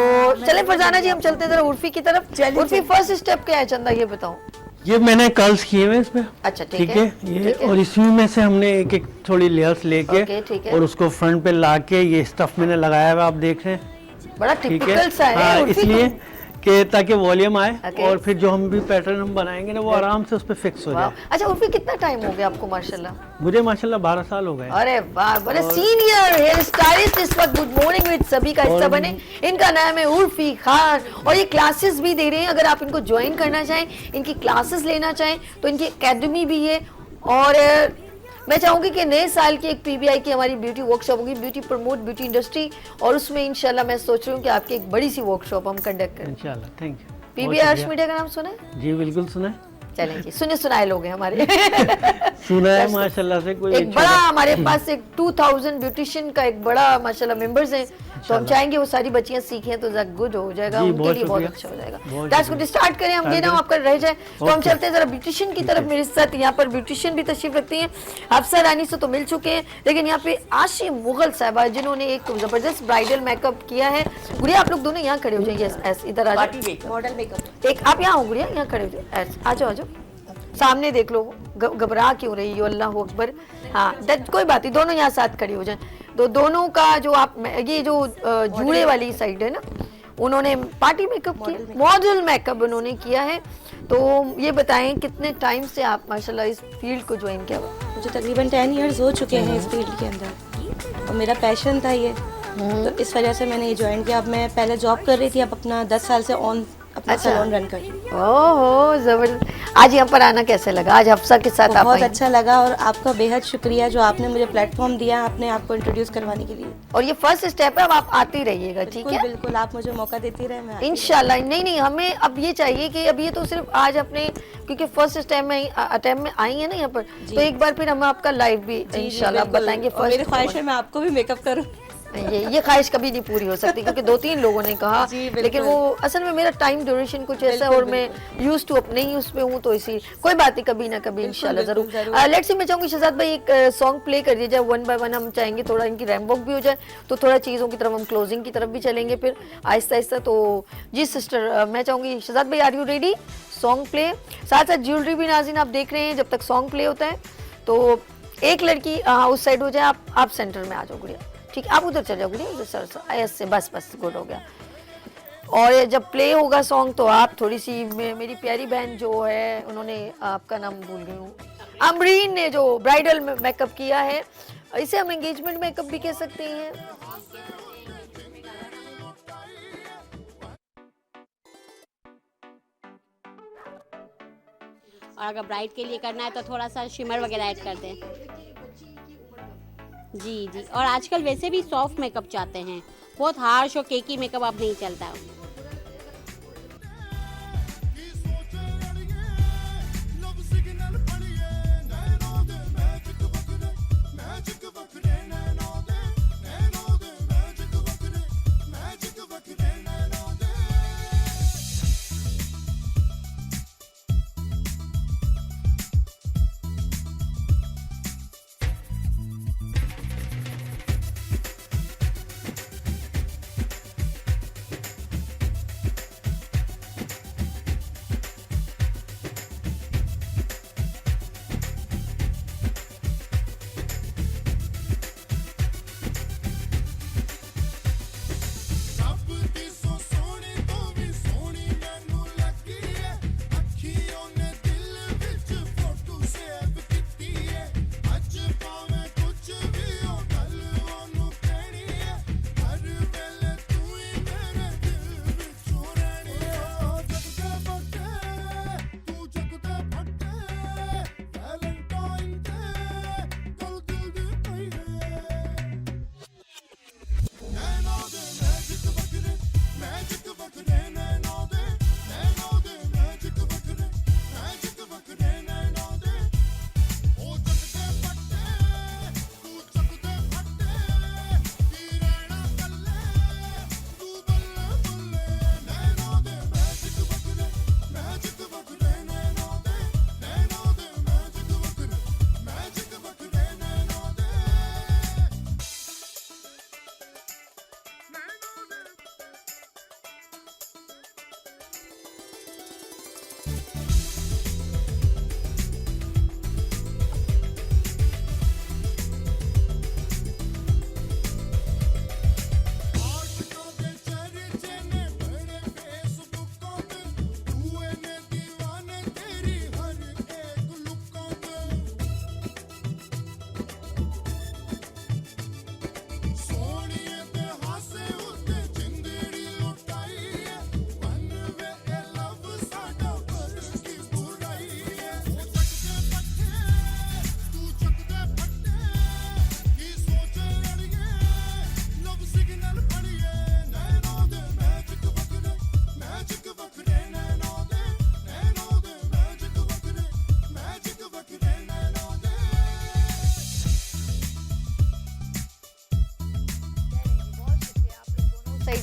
चले फरजाना जी, हम चलते हैं जरा उर्फी की तरफ। उर्फी फर्स्ट स्टेप क्या है चंदा, ये बताओ। ये मैंने कर्ल्स किए हुए इसमें। अच्छा, ठीक है ये, और इसी में से हमने एक एक थोड़ी लेयर्स लेके और उसको फ्रंट पे लाके ये स्टफ मैंने लगाया हुआ, आप देख रहे हैं बड़ा टिपिकल सा है। हाँ, इसलिए कि ताकि वॉल्यूम आए और फिर जो हम भी पैटर्न हम बनाएंगे ना वो आराम से उस पर फिक्स हो जाए। अच्छा उर्फी, कितना टाइम हो गया आपको? माशाल्लाह मुझे माशाल्लाह 12 साल हो गए। अरे वाह, बड़े सीनियर हेयर स्टाइलिस्ट इस वक्त गुड मॉर्निंग विद सभी का हिस्सा बने। इनका नाम है उर्फी खान और ये क्लासेस भी दे रहे हैं। अगर आप इनको ज्वाइन करना चाहें, इनकी क्लासेस लेना चाहें तो इनकी एकेडमी भी है। और मैं चाहूँगी कि नए साल की एक PBI की हमारी ब्यूटी वर्कशॉप होगी, ब्यूटी प्रमोट ब्यूटी इंडस्ट्री, और उसमें इंशाल्लाह मैं सोच रही हूँ कि आपकी एक बड़ी सी वर्कशॉप हम कंडक्ट करें इंशाल्लाह। Thank you. PBI अर्श मीडिया का नाम सुना है? जी बिल्कुल सुना है। चलें जी, सुने सुनाए लोग हैं हमारे। सुना है माशाल्लाह से कोई एक बड़ा हमारे पास एक 2000 ब्यूटिशियन का एक बड़ा माशाल्लाह मेंबर्स हैं, तो हम चाहेंगे वो सारी बच्चियां सीखें तो गुड हो जाएगा, जी, उनके बहुत लिए बहुत शुक्रिया। अच्छा हो जाएगा। बहुत दैट्स शुक्रिया। गुड, स्टार्ट करें हम, ये ना आपका रह जाए तो हम ओके। चलते हैं जरा ब्यूटिशियन की तरफ। मेरे साथ यहाँ पर ब्यूटिशियन भी तशरीफ रखती हैं, हफ्सा रानी से तो मिल चुके हैं, लेकिन यहाँ पे आशी मुगल साहबा जिन्होंने एक जबरदस्त ब्राइडल मेकअप किया है। गुड़िया आप लोग दोनों यहाँ खड़े हो जाइए, ऐसे इधर आ जाओ, मॉडल मेकअप। एक आप यहाँ हो गुड़िया, यहाँ खड़े हो जाओ, ऐसे आ जाओ आ जाओ, सामने देख लो, घबरा क्यों रही हो, अल्लाह अकबर। हाँ कोई बात नहीं, दोनों यहाँ साथ खड़े हो जाएं। तो दोनों का जो आप ये जो जूड़े वाली साइड है ना, उन्होंने पार्टी मेकअप किया, मॉडल मेकअप उन्होंने किया है। तो ये बताएं कितने टाइम से आप माशाल्लाह इस फील्ड को ज्वाइन किया हुआ? मुझे तकरीबन 10 इयर्स हो चुके हैं इस फील्ड के अंदर, और मेरा पैशन था ये, तो इस वजह से मैंने ये ज्वाइन किया। अब मैं पहले जॉब कर रही थी, अब अपना 10 साल से ऑन अपना सैलून रन कर रही हूँ। ओहो जबरदस्त। आज यहाँ पर आना कैसे लगा? आज हफ्सा के साथ आप बहुत आई। अच्छा लगा, और आपका बेहद शुक्रिया जो आपने मुझे प्लेटफॉर्म दिया अपने आप को इंट्रोड्यूस करवाने के लिए। और ये फर्स्ट स्टेप है, अब आप आती रहिएगा, ठीक है? बिल्कुल, आप मुझे मौका देती रहे, मैं इंशाल्लाह। नहीं हमें अब ये चाहिए कि अब ये तो सिर्फ आज अपने क्योंकि फर्स्ट टाइम में अटेम्प्ट में आई है ना यहाँ पर, तो एक बार फिर हम आपका लाइव भी इंशाल्लाह बताएंगे। फर्स्ट मेरी ख्वाहिश है मैं आपको भी मेकअप करूँ। ये ख्वाहिश कभी नहीं पूरी हो सकती, क्योंकि 2-3 लोगों ने कहा, लेकिन वो असल में मेरा टाइम ड्यूरेशन कुछ ऐसा है और मैं यूज टू अपने ही उसमें हूँ, तो इसी कोई बात नहीं, कभी ना कभी इंशाल्लाह जरूर। लेट्स सी, मैं चाहूँगी शहजाद भाई एक सॉन्ग प्ले कर दिया जाए, 1 बाय 1 हम चाहेंगे थोड़ा इनकी रैम वॉक भी हो जाए, तो थोड़ा चीज़ों की तरफ हम क्लोजिंग की तरफ भी चलेंगे फिर आहिस्ता आहिस्ता। तो जी सिस्टर, मैं चाहूँगी शहजाद भाई, are you ready? Song play, साथ साथ ज्वेलरी भी नाज़रीन आप देख रहे हैं जब तक सॉन्ग प्ले होता है। तो एक लड़की उस साइड हो जाए, आप सेंटर में आ जाओ गुड़िया, ठीक है? आप उधर चल जाओ गुड़िया, उधर सर ऐसे, बस गुड हो गया। और जब प्ले होगा सॉन्ग तो आप थोड़ी सी मेरी प्यारी बहन जो है, उन्होंने आपका नाम भूल गई हूँ, अमरीन ने जो ब्राइडल मेकअप किया है, इसे हम एंगेजमेंट मेकअप भी कह सकते हैं। और अगर ब्राइड के लिए करना है तो थोड़ा सा शिमर वगैरह ऐड कर दें। जी, और आजकल वैसे भी सॉफ्ट मेकअप चाहते हैं, बहुत हार्श और केकी मेकअप अब नहीं चलता।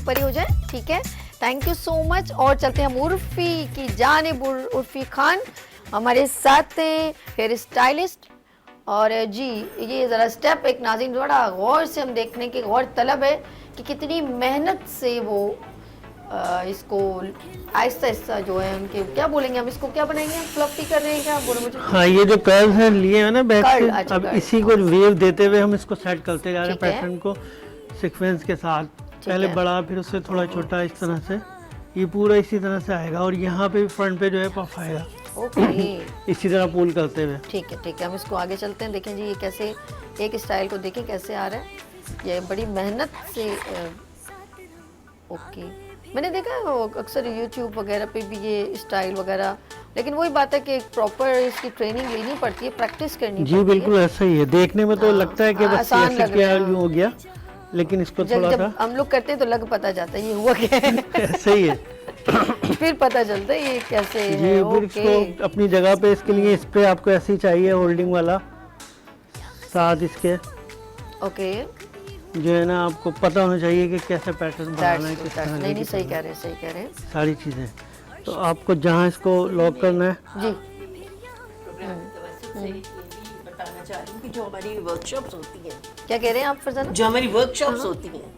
परी हो जाए, ठीक है। Thank you so much. और चलते हैं हम उर्फी की जानिब। उर्फी खान हमारे साथ हैं, हेयर स्टाइलिस्ट। और जी ये ज़रा स्टेप एक नाज़रीन बड़ा गौर से हम देखने की गौर तलब है कि कितनी मेहनत से वो इसको आहिस्ता आहिस्ता जो है उनके क्या बोलेंगे हम, इसको क्या बनाएंगे, फ्लफी कर रहे हैं क्या, बोलो मुझे। हाँ, ये जो कर्ल हैं लिए हैं ना बैक से, अच्छा, अब कर्ल, इसी को वेव देते हुए हम इसको सेट करते जा रहे हैं ठीक है। पैटर्न को सीक्वेंस के साथ। पहले है। बड़ा फिर उससे थोड़ा छोटा, इस तरह से ये पूरा इसी तरह से आएगा। और यहाँ पे फ्रंट पे जो है पफ आएगा, ओके। इसी तरह पुल करते हुए। ठीक है, हम इसको आगे चलते हैं। देखें जी ये कैसे एक स्टाइल को देखें कैसे आ रहा है, ये बड़ी मेहनत से। ओके, मैंने देखा है वो अक्सर यूट्यूब वगैरह पे भी ये स्टाइल वगैरह, लेकिन वही बात है कि प्रॉपर इसकी ट्रेनिंग लेनी पड़ती है, प्रैक्टिस करनी पड़ती जी है। बिल्कुल ऐसा ही है। देखने में तो लगता है कि बस आसान ऐसे लग किया रहा है। यूं हो गया, लेकिन इसको थोड़ा जब सा हम लोग करते हैं तो लग पता जाता है ये हुआ क्या है। ऐसा ही है। फिर पता चलता है ये कैसे है। जी फिर ओके, इसको अपनी जगह पे, इसके लिए स्प्रे आपको ऐसे ही चाहिए, होल्डिंग वाला साथ इसके। ओके, जो है ना आपको पता होना चाहिए कि कैसे पैटर्न बनाना है, किस तरह नहीं की सही कह रहे हैं, सही कह रहे हैं। सारी चीज़ें। तो आपको जहाँ इसको लॉक करना है जी। बताना चाह रही हूँ कि जो हमारी वर्कशॉप्स होती हैं, क्या कह रहे हैं आप फरजाना? जो हमारी वर्कशॉप्स होती हैं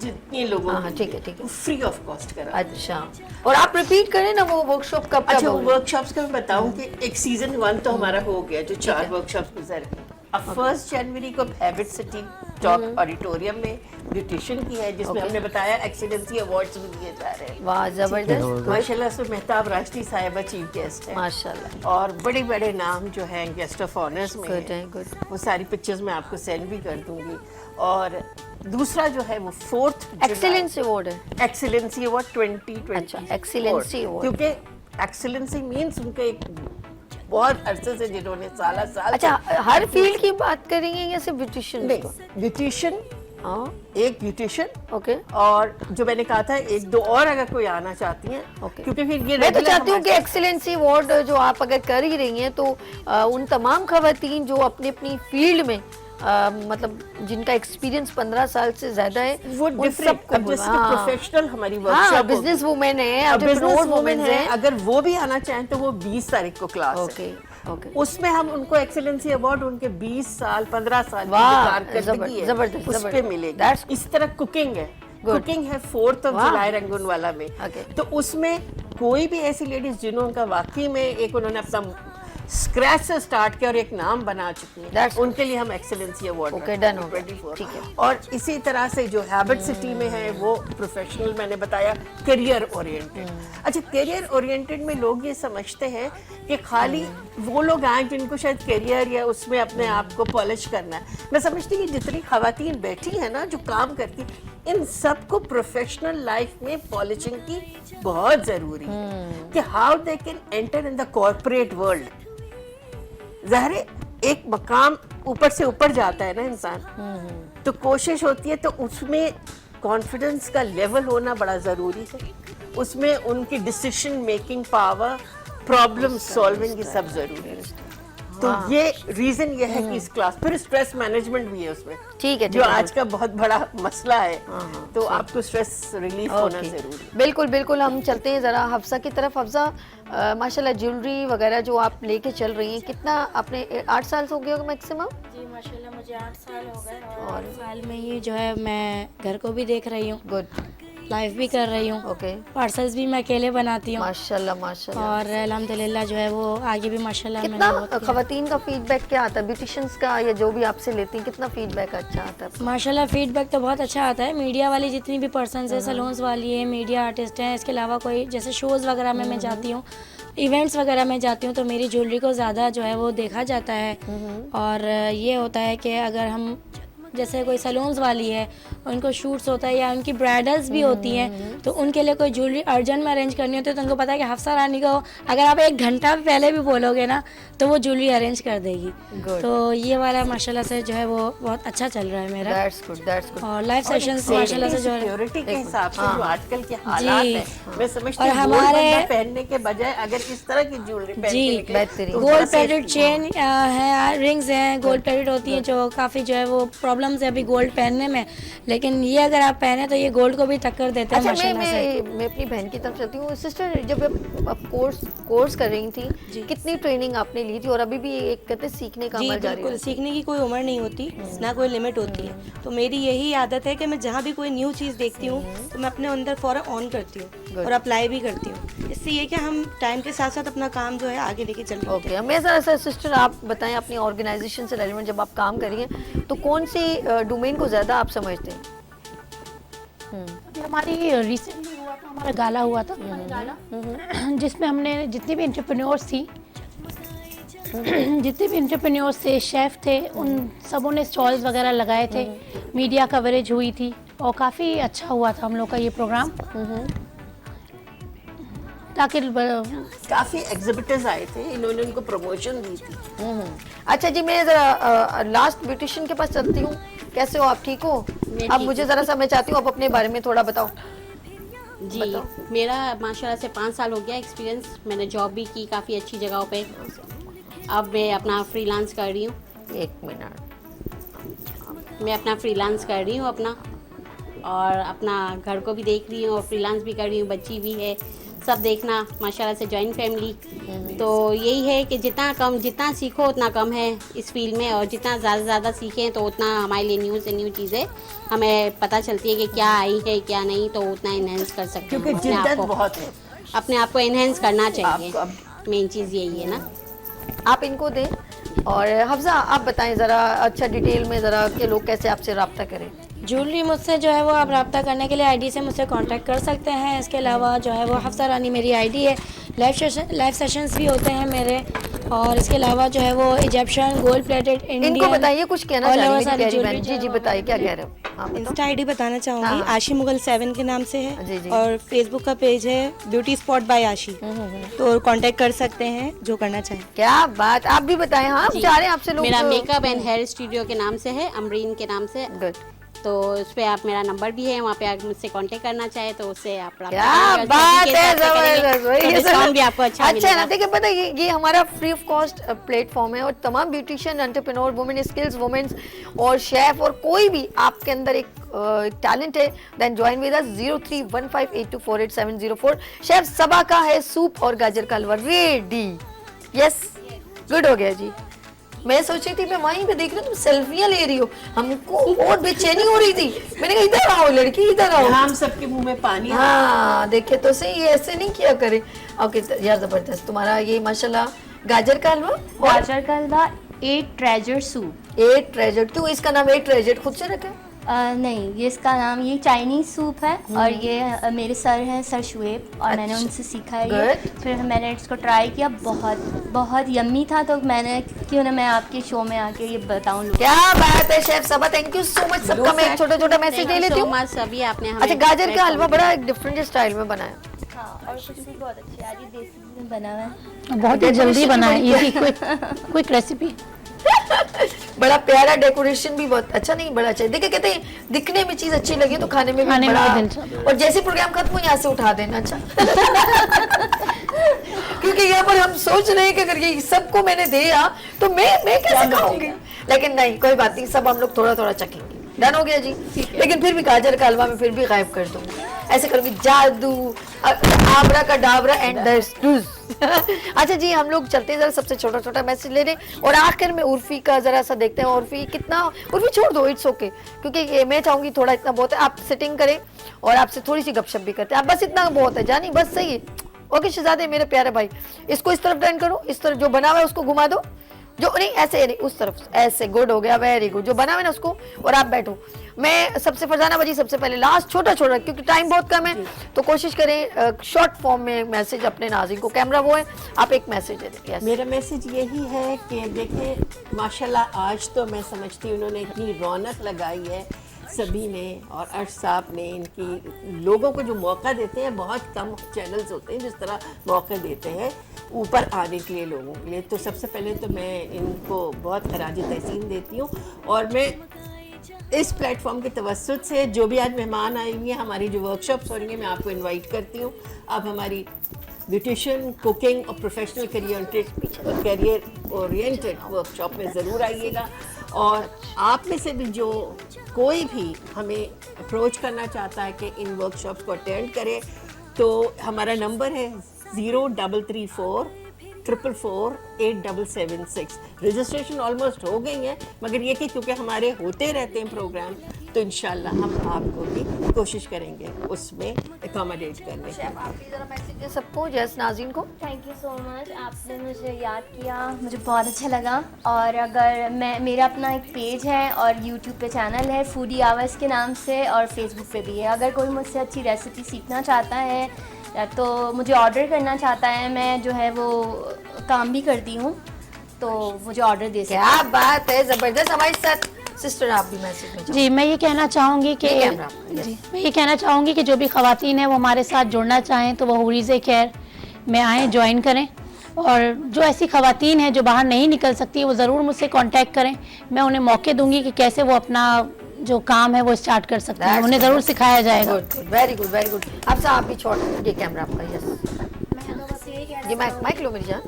जितने लोगों हाँ, ठीक है, फ्री ऑफ कॉस्ट करा। अच्छा, और आप रिपीट करें ना वो वर्कशॉप कब कब अच्छा, होगी? वर्कशॉप्स का मैं बताऊं कि एक सीजन 1 तो हमारा हो गया, जो 4 वर्कशॉप्स गुजर गए। अब 1 जनवरी को हैबिट सिटी टॉप ऑडिटोरियम में ब्यूटिशियन की है, जिसमें हमने बताया एक्सीलेंसी अवार्ड्स भी दिए जा रहे हैं। वाह, जबरदस्त। माशाल्लाह से मेहताब राष्ट्रीय साहिबा चीफ गेस्ट है माशाल्लाह, और बड़े बड़े नाम जो हैं गेस्ट ऑफ ऑनर्स में गुड हैं। है, गुड। वो सारी पिक्चर्स मैं आपको सेंड भी कर दूंगी। और दूसरा जो है वो 4th एक्सीलेंसी अवार्ड है। Excellency award 2020। अच्छा, एक्सीलेंसी अवार्ड। क्योंकि एक्सीलेंसी मीन्स उनके एक बहुत अरसे से जिन्होंने साल अच्छा, हर फील्ड की बात करेंगे या सिर्फ ब्यूटिशियन? ब्यूटिशियन, एक ब्यूटिशियन, ओके। और जो मैंने कहा था 1-2 और अगर कोई आना चाहती हैं, ओके। क्योंकि फिर ये मैं तो regular चाहती हूँ कि हमारे- एक्सीलेंसी अवार्ड जो आप अगर कर ही रही हैं तो उन तमाम खवातीन जो अपनी अपनी फील्ड में मतलब जिनका एक्सपीरियंस 15 साल से ज्यादा है, वो उन डिफरेंट, सबको अब जैसे हाँ। प्रोफेशनल हमारी हाँ, वर्कशॉप बिजनेस वुमेन है, बिजनेस एंटरप्रेन्योर वुमेन वुमेन है, है। अगर वो भी आना चाहें तो वो 20 तारीख को क्लास ओके, है। ओके। उसमें हम उनको एक्सीलेंसी अवार्ड उनके 20 साल 15 साल की वाह, जो कारकर्दगी है जबरदस्त, उस पे जबरदस्त। मिलेगा। इस तरह कुकिंग है, कुकिंग है 4th ऑफ वाह। जुलाई रंगूनवाला में। तो उसमें कोई भी ऐसी लेडीज जिन्होंने वाकई में एक उन्होंने अपना स्क्रैच से स्टार्ट किया और एक नाम बना चुकी है, उनके लिए हम एक्सीलेंसी अवार्ड ओके, डन हो गया, 24। ठीक है। और इसी तरह से जो हैबिट सिटी में है वो प्रोफेशनल, मैंने बताया करियर ओरिएंटेड। अच्छा, करियर ओरिएंटेड में लोग ये समझते हैं कि खाली वो लोग आए जिनको शायद करियर या उसमें अपने आप को पॉलिश करना है। मैं समझती हूँ कि जितनी खवातीन बैठी है ना जो काम करती, इन सबको प्रोफेशनल लाइफ में पॉलिशिंग की बहुत जरूरी है कि how they can enter in the corporate world. ज़ाहिर है एक मकाम ऊपर से ऊपर जाता है ना इंसान, तो कोशिश होती है तो उसमें कॉन्फिडेंस का लेवल होना बड़ा ज़रूरी है, उसमें उनकी decision making power, problem solving, ये सब ज़रूरी है। तो ये रीजन ये है कि इस क्लास, फिर स्ट्रेस मैनेजमेंट भी है उसमें, ठीक है, जो आज का बहुत बड़ा मसला है। तो आपको स्ट्रेस रिलीफ होना ओके। जरूरी है। बिल्कुल बिल्कुल, हम चलते हैं ज़रा हफ्सा की तरफ। हफ्सा, माशाल्लाह ज्वेलरी वगैरह जो आप लेके चल रही हैं, कितना आपने 8 साल से हो गया मैक्सिमम? जी माशाल्लाह मुझे 8 साल हो गए और साल में ही जो है मैं घर को भी देख रही हूँ, गुड, लाइफ भी कर रही हूँ, ओके। पार्सल्स भी मैं अकेले बनाती हूँ माशाल्लाह माशाल्लाह। और अल्हम्दुलिल्लाह जो है वो आगे भी माशाल्लाह कितना मैंने बहुत किया। खवातीन का फीडबैक क्या आता है, ब्यूटिशियंस का या जो भी आपसे लेती हैं, कितना फीडबैक अच्छा आता है? माशाल्लाह फीडबैक तो बहुत अच्छा आता है। मीडिया वाली जितनी भी पर्सन्स है, सैलून्स वाली है, मीडिया आर्टिस्ट हैं, इसके अलावा कोई जैसे शोज़ वगैरह में मैं जाती हूँ, इवेंट्स वगैरह में जाती हूँ, तो मेरी ज्वेलरी को ज़्यादा जो है वो देखा जाता है। और ये होता है कि अगर हम जैसे कोई सैलून्स वाली है, उनको शूट्स होता है या उनकी ब्राइडल्स भी होती हैं, तो उनके लिए कोई ज्वेलरी अर्जेंट में अरेंज करनी होती है, तो उनको पता है कि हफ्सा रानी को अगर आप 1 घंटा पहले भी बोलोगे ना तो वो ज्वेलरी अरेंज कर देगी। तो ये वाला माशाल्लाह से जो है वो बहुत अच्छा चल रहा है मेरा। That's good, that's good. और लाइव सेशंस माशाल्लाह से जो है सिक्योरिटी के हिसाब से जो आजकल के हालात जी। हैं, मैं समझती और हूँ हमारे पहनने के बजाय अगर इस तरह की ज्वेलरी पहन जी के निकले तो गोल्ड प्लेटेड चेन है, रिंग्स हैं, गोल्ड प्लेटेड होती हैं जो काफ़ी जो है वो प्रॉब्लम प्रॉब्लम्स है अभी गोल्ड पहनने में, लेकिन ये अगर आप पहने तो ये गोल्ड को भी टक्कर देते हैं अच्छा, माशाल्लाह से। मैं अपनी बहन की तरफ चलती हूँ। सिस्टर, जब आप कोर्स कर रही थी, कितनी ट्रेनिंग आपने ली थी, और अभी भी एक कहते हैं सीखने का जी अमल जारी बिल्कुल, है? सीखने की कोई उम्र नहीं होती, ना कोई लिमिट होती है। तो मेरी यही आदत है कि मैं जहाँ भी कोई न्यू चीज़ देखती हूँ तो मैं अपने अंदर फ़ौरन ऑन करती हूँ और अप्लाई भी करती हूँ। इससे ये कि हम टाइम के साथ साथ अपना काम जो है आगे लेके चल रहे हैं। ओके, मैं ज़रा सिस्टर आप बताएं अपनी ऑर्गेनाइजेशन से रेलिवेंट जब आप काम कर रही हैं तो कौन सी डोमेन को ज़्यादा आप समझते हैं? अभी हमारी रिसेंटली हुआ था, हमारा गाला हुआ था, जिसमें हमने जितने भी एंटरप्रेन्योर्स थे, शेफ़ थे, उन सबों ने स्टॉल्स वगैरह लगाए थे, मीडिया कवरेज हुई थी और काफ़ी अच्छा हुआ था हम लोग का ये प्रोग्राम। ताकि काफ़ी एग्जिबिटर्स आए थे, इन्होंने उनको प्रमोशन दी थी। अच्छा जी, मैं ज़रा लास्ट ब्यूटिशियन के पास चलती हूँ। कैसे हो आप, ठीक हो? अब मुझे ज़रा सा मैं चाहती हूँ आप अपने बारे में थोड़ा बताओ। जी, मेरा माशाल्लाह से 5 साल हो गया एक्सपीरियंस। मैंने जॉब भी की काफ़ी अच्छी जगहों पे। अब मैं अपना फ्रीलांस कर रही हूँ। एक मिनट, मैं अपना फ्रीलांस कर रही हूँ अपना, और अपना घर को भी देख रही हूँ और फ्रीलांस भी कर रही हूँ, बच्ची भी है, सब देखना माशाल्लाह से, जॉइंट फैमिली। तो यही है कि जितना सीखो उतना कम है इस फील्ड में, और जितना ज़्यादा सीखें तो उतना हमारे लिए न्यू से न्यू चीज़ें हमें पता चलती है कि क्या आई है क्या नहीं, तो उतना इन्हेंस कर सकते हैं। क्योंकि जिद्दत बहुत है, अपने आप को इन्हेंस करना चाहिए, मेन चीज़ यही है ना। आप इनको दें। और हफ्सा आप बताएं ज़रा अच्छा डिटेल में ज़रा कि लोग कैसे आपसे रब्ता करें। ज्वेलरी मुझसे जो है वो आप रब्ता करने के लिए आईडी से मुझसे कांटेक्ट कर सकते हैं। इसके अलावा जो है वो हफ्सा रानी मेरी आईडी है। लाइव सेशंस भी होते हैं मेरे, और इसके अलावा जो है वो इजिप्शियन गोल्ड प्लेटेड इंडियन। इनको बताइए, कुछ कहना चाह रही हैं। जी जी बताइए, क्या कह रहे हो? इंस्टा आईडी बताना चाहूँगी, हाँ। आशी मुगल 7 के नाम से है। जी, जी। और फेसबुक का पेज है ब्यूटी स्पॉट बाय आशी, तो कांटेक्ट कर सकते हैं जो करना चाहें। क्या बात, आप भी बताएं। हाँ, जी। चाह रहे हैं आपसे लोग। मेरा मेकअप एंड हेयर स्टूडियो के नाम से है, अमरीन के नाम से। गुड। तो उस पे आप, मेरा नंबर भी है, वहाँ पे आप मुझसे कांटेक्ट करना चाहे तो उससे आप क्या बात है, जबरदस्त। डिस्काउंट भी आपको अच्छा है ना। मिलेगा। देखिए पता है ये हमारा फ्री ऑफ कॉस्ट प्लेटफॉर्म है, और तमाम beautician, entrepreneur, women skills women's और शेफ, और कोई भी आपके अंदर एक टैलेंट है, then join with us 031582487004। Chef Saba का है सूप और गाजर का हलवा रेडी। यस, गुड हो गया जी। मैं सोच रही थी, मैं वहीं पे देख रही हूँ तुम सेल्फियां ले रही हो, हमको बहुत बेचैनी हो रही थी। मैंने कहा इधर आओ लड़की, इधर आओ। हम सबके मुंह में पानी। हाँ देखे तो सही, ऐसे नहीं किया करे। ओके यार, जबरदस्त। तुम्हारा ये माशाल्लाह गाजर का हलवा, गाजर का हलवा, 8 ट्रेजर सूप। 8 ट्रेजर, क्यों इसका नाम 8 ट्रेजर खुद से रखा है? नहीं, ये इसका नाम, ये चाइनीज सूप है, और ये मेरे सर हैं, सर शुएब, और मैंने उनसे सीखा है ये। फिर मैंने इसको ट्राई किया, बहुत बहुत यम्मी था, तो मैंने क्यों ना मैं आपके शो में आके ये बताऊं लोगों को। क्या बात है chef Saba, thank you so much. सबका मैं एक छोटा मैसेज दे लेती हूँ। सभी आपने अच्छा, गाजर का हलवा बड़ा डिफरेंट स्टाइल में बनाया। हाँ, और खुशबू बहुत अच्छी आ रही है, देसी में बना हुआ है, बहुत ही जल्दी बना है, इजी क्विक रेसिपी। बड़ा प्यारा, डेकोरेशन भी बहुत अच्छा, नहीं बड़ा अच्छा। देखिए कहते हैं दिखने में चीज अच्छी लगी तो खाने में भी बड़ा। और जैसे प्रोग्राम खत्म हो यहाँ से उठा देना। अच्छा क्योंकि यहाँ पर हम सोच रहे हैं कि अगर ये सबको मैंने दिया तो मैं कैसे खाऊंगी, लेकिन नहीं, कोई बात नहीं, सब हम लोग थोड़ा थोड़ा चखेंगे। डन हो गया जी। लेकिन फिर भी गाजर का हलवा में फिर भी गायब कर दूंगी, ऐसे करूंगी जादू, आबरा का डाबरा एंड अच्छा जी, हम लोग चलते हैं, जरा सबसे छोटा मैसेज ले लें, और आखिर में उर्फी का जरा सा देखते हैं। उर्फी कितना, उर्फी छोड़ दो, इट्स ओके, क्योंकि ये मैं चाहूंगी थोड़ा, इतना बहुत है, आप सिटिंग करें और आपसे थोड़ी सी गपशप भी करते हैं। आप बस इतना बहुत है जानी, बस सही है। ओके शहजादे मेरे प्यारे भाई, इसको इस तरफ टर्न करो, इस तरफ जो बना हुआ है उसको घुमा दो, जो नहीं ऐसे नहीं, उस तरफ, ऐसे, गुड हो गया, वेरी गुड। जो बना हुआ है ना उसको, और आप बैठो। मैं सबसे फरजाना बजी सबसे पहले, लास्ट छोटा क्योंकि टाइम बहुत कम है, तो कोशिश करें शॉर्ट फॉर्म में मैसेज अपने नाज़रीन को, कैमरा वो है, आप एक मैसेज दे दें। मेरा मैसेज यही है कि देखें माशाल्लाह, आज तो मैं समझती हूँ उन्होंने इतनी रौनक लगाई है सभी ने, और अर्श साहब ने, इनकी लोगों को जो मौका देते हैं, बहुत कम चैनल्स होते हैं जिस तरह मौके देते हैं ऊपर आने के लिए लोगों के लिए। तो सबसे पहले तो मैं इनको बहुत खराज तहसीन देती हूँ, और मैं इस प्लेटफॉर्म के तवस्सुत से जो भी आज मेहमान आए हुए हैं, हमारी जो वर्कशॉप्स हो रही हैं, मैं आपको इनवाइट करती हूँ। आप हमारी ब्यूटिशियन, कुकिंग और प्रोफेशनल करियर ओरिएंटेड वर्कशॉप में ज़रूर आइएगा, और आप में से भी जो कोई भी हमें अप्रोच करना चाहता है कि इन वर्कशॉप्स को अटेंड करे, तो हमारा नंबर है 0334448776। रजिस्ट्रेशन ऑलमोस्ट हो गई है, मगर ये कि क्योंकि हमारे होते रहते हैं प्रोग्राम, तो इंशाल्लाह हम आपको भी कोशिश करेंगे उसमें अकोमोडेट करने की। आप भी जरा मैसेज दे सबको, जैस नाज़रीन को। थैंक यू सो मच, आपने मुझे याद किया, मुझे बहुत अच्छा लगा। और अगर मेरा अपना एक पेज है और यूट्यूब पे चैनल है फूडी आवर्स के नाम से, और फेसबुक पे भी है। अगर कोई मुझसे अच्छी रेसिपी सीखना चाहता है तो मुझे ऑर्डर करना चाहता है, मैं जो है वो काम भी करती हूँ, तो मुझे ऑर्डर दे सकते हैं। क्या बात है, ज़बरदस्त। हमारे साथ सिस्टर आप भी मैसेज में जी, मैं ये कहना चाहूँगी कि जो भी ख़वातीन हैं वो हमारे साथ जुड़ना चाहें तो वो हुरीज़े खैर में आएँ, ज्वाइन करें। और जो ऐसी ख़वातीन हैं जो बाहर नहीं निकल सकती वो ज़रूर मुझसे कांटेक्ट करें। मैं उन्हें मौके दूंगी कि कैसे वो अपना जो काम है वो स्टार्ट कर सकते हैं, उन्हें ज़रूर सिखाया जाएगा। Very good very good. अब साहब भी छोड़, ये कैमरा आपका। यस, ये माइक लो मेरी जान।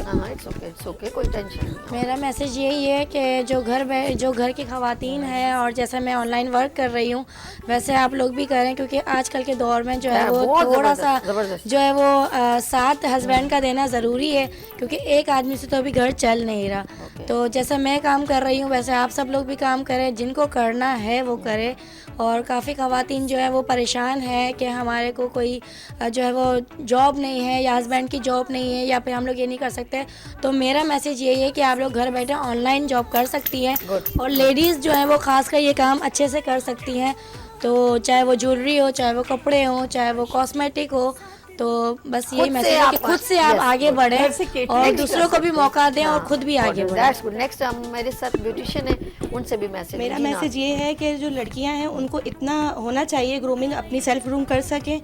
हाँ, इट्स ओके, कोई टेंशन नहीं। मेरा मैसेज यही है कि जो घर की ख़वातीन हैं, और जैसे मैं ऑनलाइन वर्क कर रही हूँ वैसे आप लोग भी करें, क्योंकि आजकल के दौर में जो है वो थोड़ा सा जो है वो साथ हस्बैंड का देना ज़रूरी है, क्योंकि एक आदमी से तो अभी घर चल नहीं रहा। तो जैसा मैं काम कर रही हूँ वैसे आप सब लोग भी काम करें, जिनको करना है वो करें। और काफ़ी ख़वातीन जो है वो परेशान है कि हमारे को कोई जो है वो जॉब नहीं है, या हस्बैंड की जॉब नहीं है, या फिर हम लोग ये नहीं कर सकते। तो मेरा मैसेज यही है कि आप लोग घर बैठे ऑनलाइन जॉब कर सकती हैं, और लेडीज़ जो है वो खासकर ये काम अच्छे से कर सकती हैं। तो चाहे वो ज्वेलरी हो, चाहे वो कपड़े हो, चाहे वो कॉस्मेटिक हो, तो बस यही मैसेज है कि खुद से आप आगे बढ़ें और दूसरों को भी मौका दें और खुद भी आगे बढ़ें। That's good. नेक्स्ट मेरे साथ ब्यूटिशियन है, उनसे भी मैसेज। मेरा मैसेज ये है कि जो लड़कियां हैं उनको इतना होना चाहिए ग्रूमिंग, अपनी सेल्फ ग्रूम कर सकें।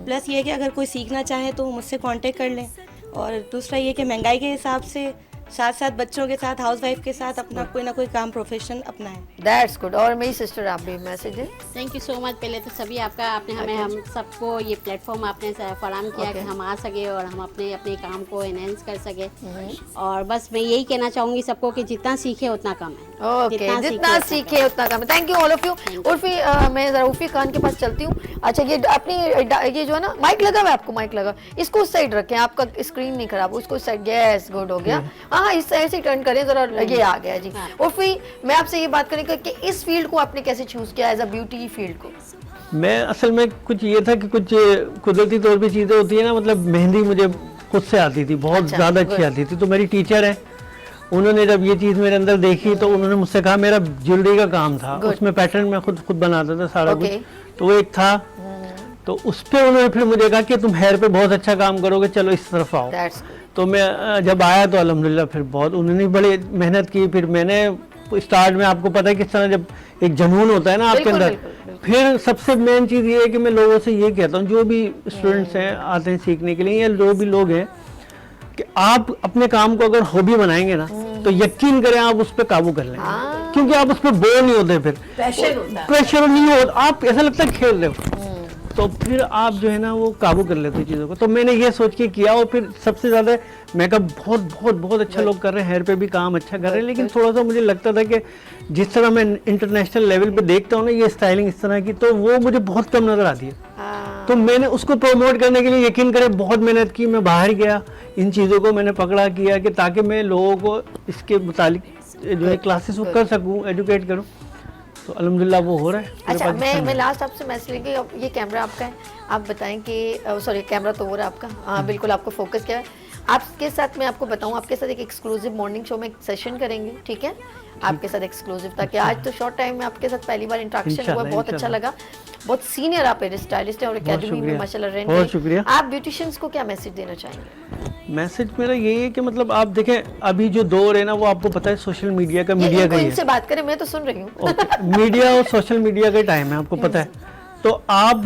प्लस ये है कि अगर कोई सीखना चाहे तो मुझसे कांटेक्ट कर लें। और दूसरा ये कि महंगाई के हिसाब से साथ साथ बच्चों के साथ, हाउसवाइफ के साथ अपना कोई ना कोई काम प्रोफेशन अपनाएं। That's good. और मेरी सिस्टर आप भी मैसेज है। Thank you so much. पहले तो सभी आपका, आपने हमें हम सबको ये प्लेटफॉर्म आपने फराहम किया कि हम आ सके और हम अपने अपने काम को एनहेंस कर सके। और बस मैं यही कहना चाहूँगी सबको कि जितना सीखे उतना कम है। ओके, जितना सीखे उतना कम है। Thank you all of you. Urfi, मैं जरा उर्फी खान के पास चलती हूँ। अच्छा, ये अपनी ये जो है ना, माइक लगा हुआ है आपको, माइक लगा, इसको उस साइड रखें, आपका स्क्रीन नहीं खराब, उसको उस साइड। यस, गुड हो गया। हाँ, इस साइड से टर्न करें जरा। ये आ गया जी। उर्फी, मैं आपसे ये बात करें कि इस फील्ड को आपने कैसे चूज किया, एज अ ब्यूटी फील्ड को? मैं असल में कुछ ये था कि कुछ कुदरती तौर पे चीज़ें होती है ना, मतलब मेहंदी मुझे खुद से आती थी, बहुत ज़्यादा अच्छी आती थी। तो मेरी टीचर है, उन्होंने जब ये चीज़ मेरे अंदर देखी तो उन्होंने मुझसे कहा, मेरा ज्वेलरी का काम था, उसमें पैटर्न मैं खुद बनाता था सारा कुछ। तो वो एक था, तो उस पर उन्होंने फिर मुझे कहा कि तुम हेयर पे बहुत अच्छा काम करोगे, चलो इस तरफ आओ। तो मैं जब आया तो अल्हम्दुलिल्लाह फिर बहुत उन्होंने बड़ी मेहनत की। फिर मैंने स्टार्ट में, आपको पता है किस तरह जब एक जुनून होता है ना आपके अंदर, फिर सबसे मेन चीज़ ये है कि मैं लोगों से ये कहता हूँ, जो भी स्टूडेंट्स हैं आते हैं सीखने के लिए, या जो भी लोग हैं, कि आप अपने काम को अगर हॉबी बनाएंगे ना तो यकीन करें आप उस पर काबू कर लेंगे। क्योंकि आप उस पर बोर नहीं होते, फिर प्रेशर नहीं होता, आप ऐसा लगता है खेल रहे हो, तो फिर आप जो है ना वो काबू कर लेते चीज़ों को। तो मैंने ये सोच के किया, और फिर सबसे ज़्यादा मेकअप बहुत बहुत बहुत अच्छा लोग कर रहे हैं, हेयर पे भी काम अच्छा कर रहे हैं। लेकिन थोड़ा सा मुझे लगता था कि जिस तरह मैं इंटरनेशनल लेवल पे देखता हूँ ना ये स्टाइलिंग इस तरह की, तो वो मुझे बहुत कम नज़र आती है। तो मैंने उसको प्रमोट करने के लिए यकीन करें बहुत मेहनत की। मैं बाहर गया, इन चीज़ों को मैंने पकड़ा किया कि ताकि मैं लोगों को इसके मुतालिक जो है क्लासेस वो कर सकूँ, एजुकेट करूँ। तो अल्हम्दुलिल्लाह वो हो रहा है। अच्छा, मैं लास्ट आपसे मैसेज लेंगे। ये कैमरा आपका है, आप बताएं कि सॉरी, कैमरा तो हो रहा है आपका। हाँ, बिल्कुल आपको फोकस किया है। आपके साथ मैं आपको बताऊं, आपके साथ एक एक्सक्लूसिव मॉर्निंग शो में एक सेशन करेंगे, ठीक है? आपके साथ एक्सक्लूसिव, ताकि आज तो शॉर्ट टाइम में आपके साथ पहली बार इंटरेक्शन हुआ, बहुत अच्छा लगा। बहुत सीनियर आप स्टाइलिस्ट हैं और एकेडमी में माशाल्लाह रह रहे हैं। शुक्रिया। आप ब्यूटिशियंस को क्या मैसेज देना चाहेंगे? मैसेज मेरा यही है कि मतलब आप देखें, अभी जो दौर है ना वो आपको पता है सोशल मीडिया का, मीडिया का ही है। इनसे बात करें, मैं तो सुन रही हूँ। मीडिया और सोशल मीडिया का टाइम है, आपको पता है। तो आप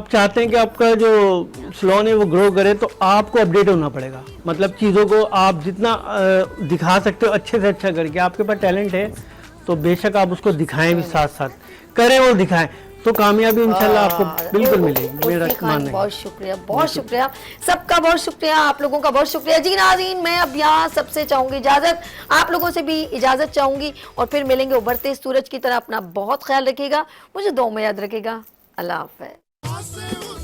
चाहते हैं कि आपका जो सैलून है वो ग्रो करे, तो आपको अपडेट होना पड़ेगा। मतलब चीज़ों को आप जितना दिखा सकते हो अच्छे से अच्छा करके, आपके पास टैलेंट है तो बेशक आप उसको दिखाएं भी, साथ साथ करें और दिखाएं। तो कामयाबी इंशाल्लाह आपको बिल्कुल मिलेगी, मेरा उर्फी खान, मानना है। बहुत शुक्रिया, बहुत शुक्रिया, सबका बहुत शुक्रिया, आप लोगों का बहुत शुक्रिया जी। नाज़रीन, मैं अब यहाँ सबसे चाहूंगी इजाजत, आप लोगों से भी इजाजत चाहूंगी और फिर मिलेंगे उभरते सूरज की तरह। अपना बहुत ख्याल रखिएगा, मुझे दुआ में याद रखिएगा। अल्लाह हाफ़िज़।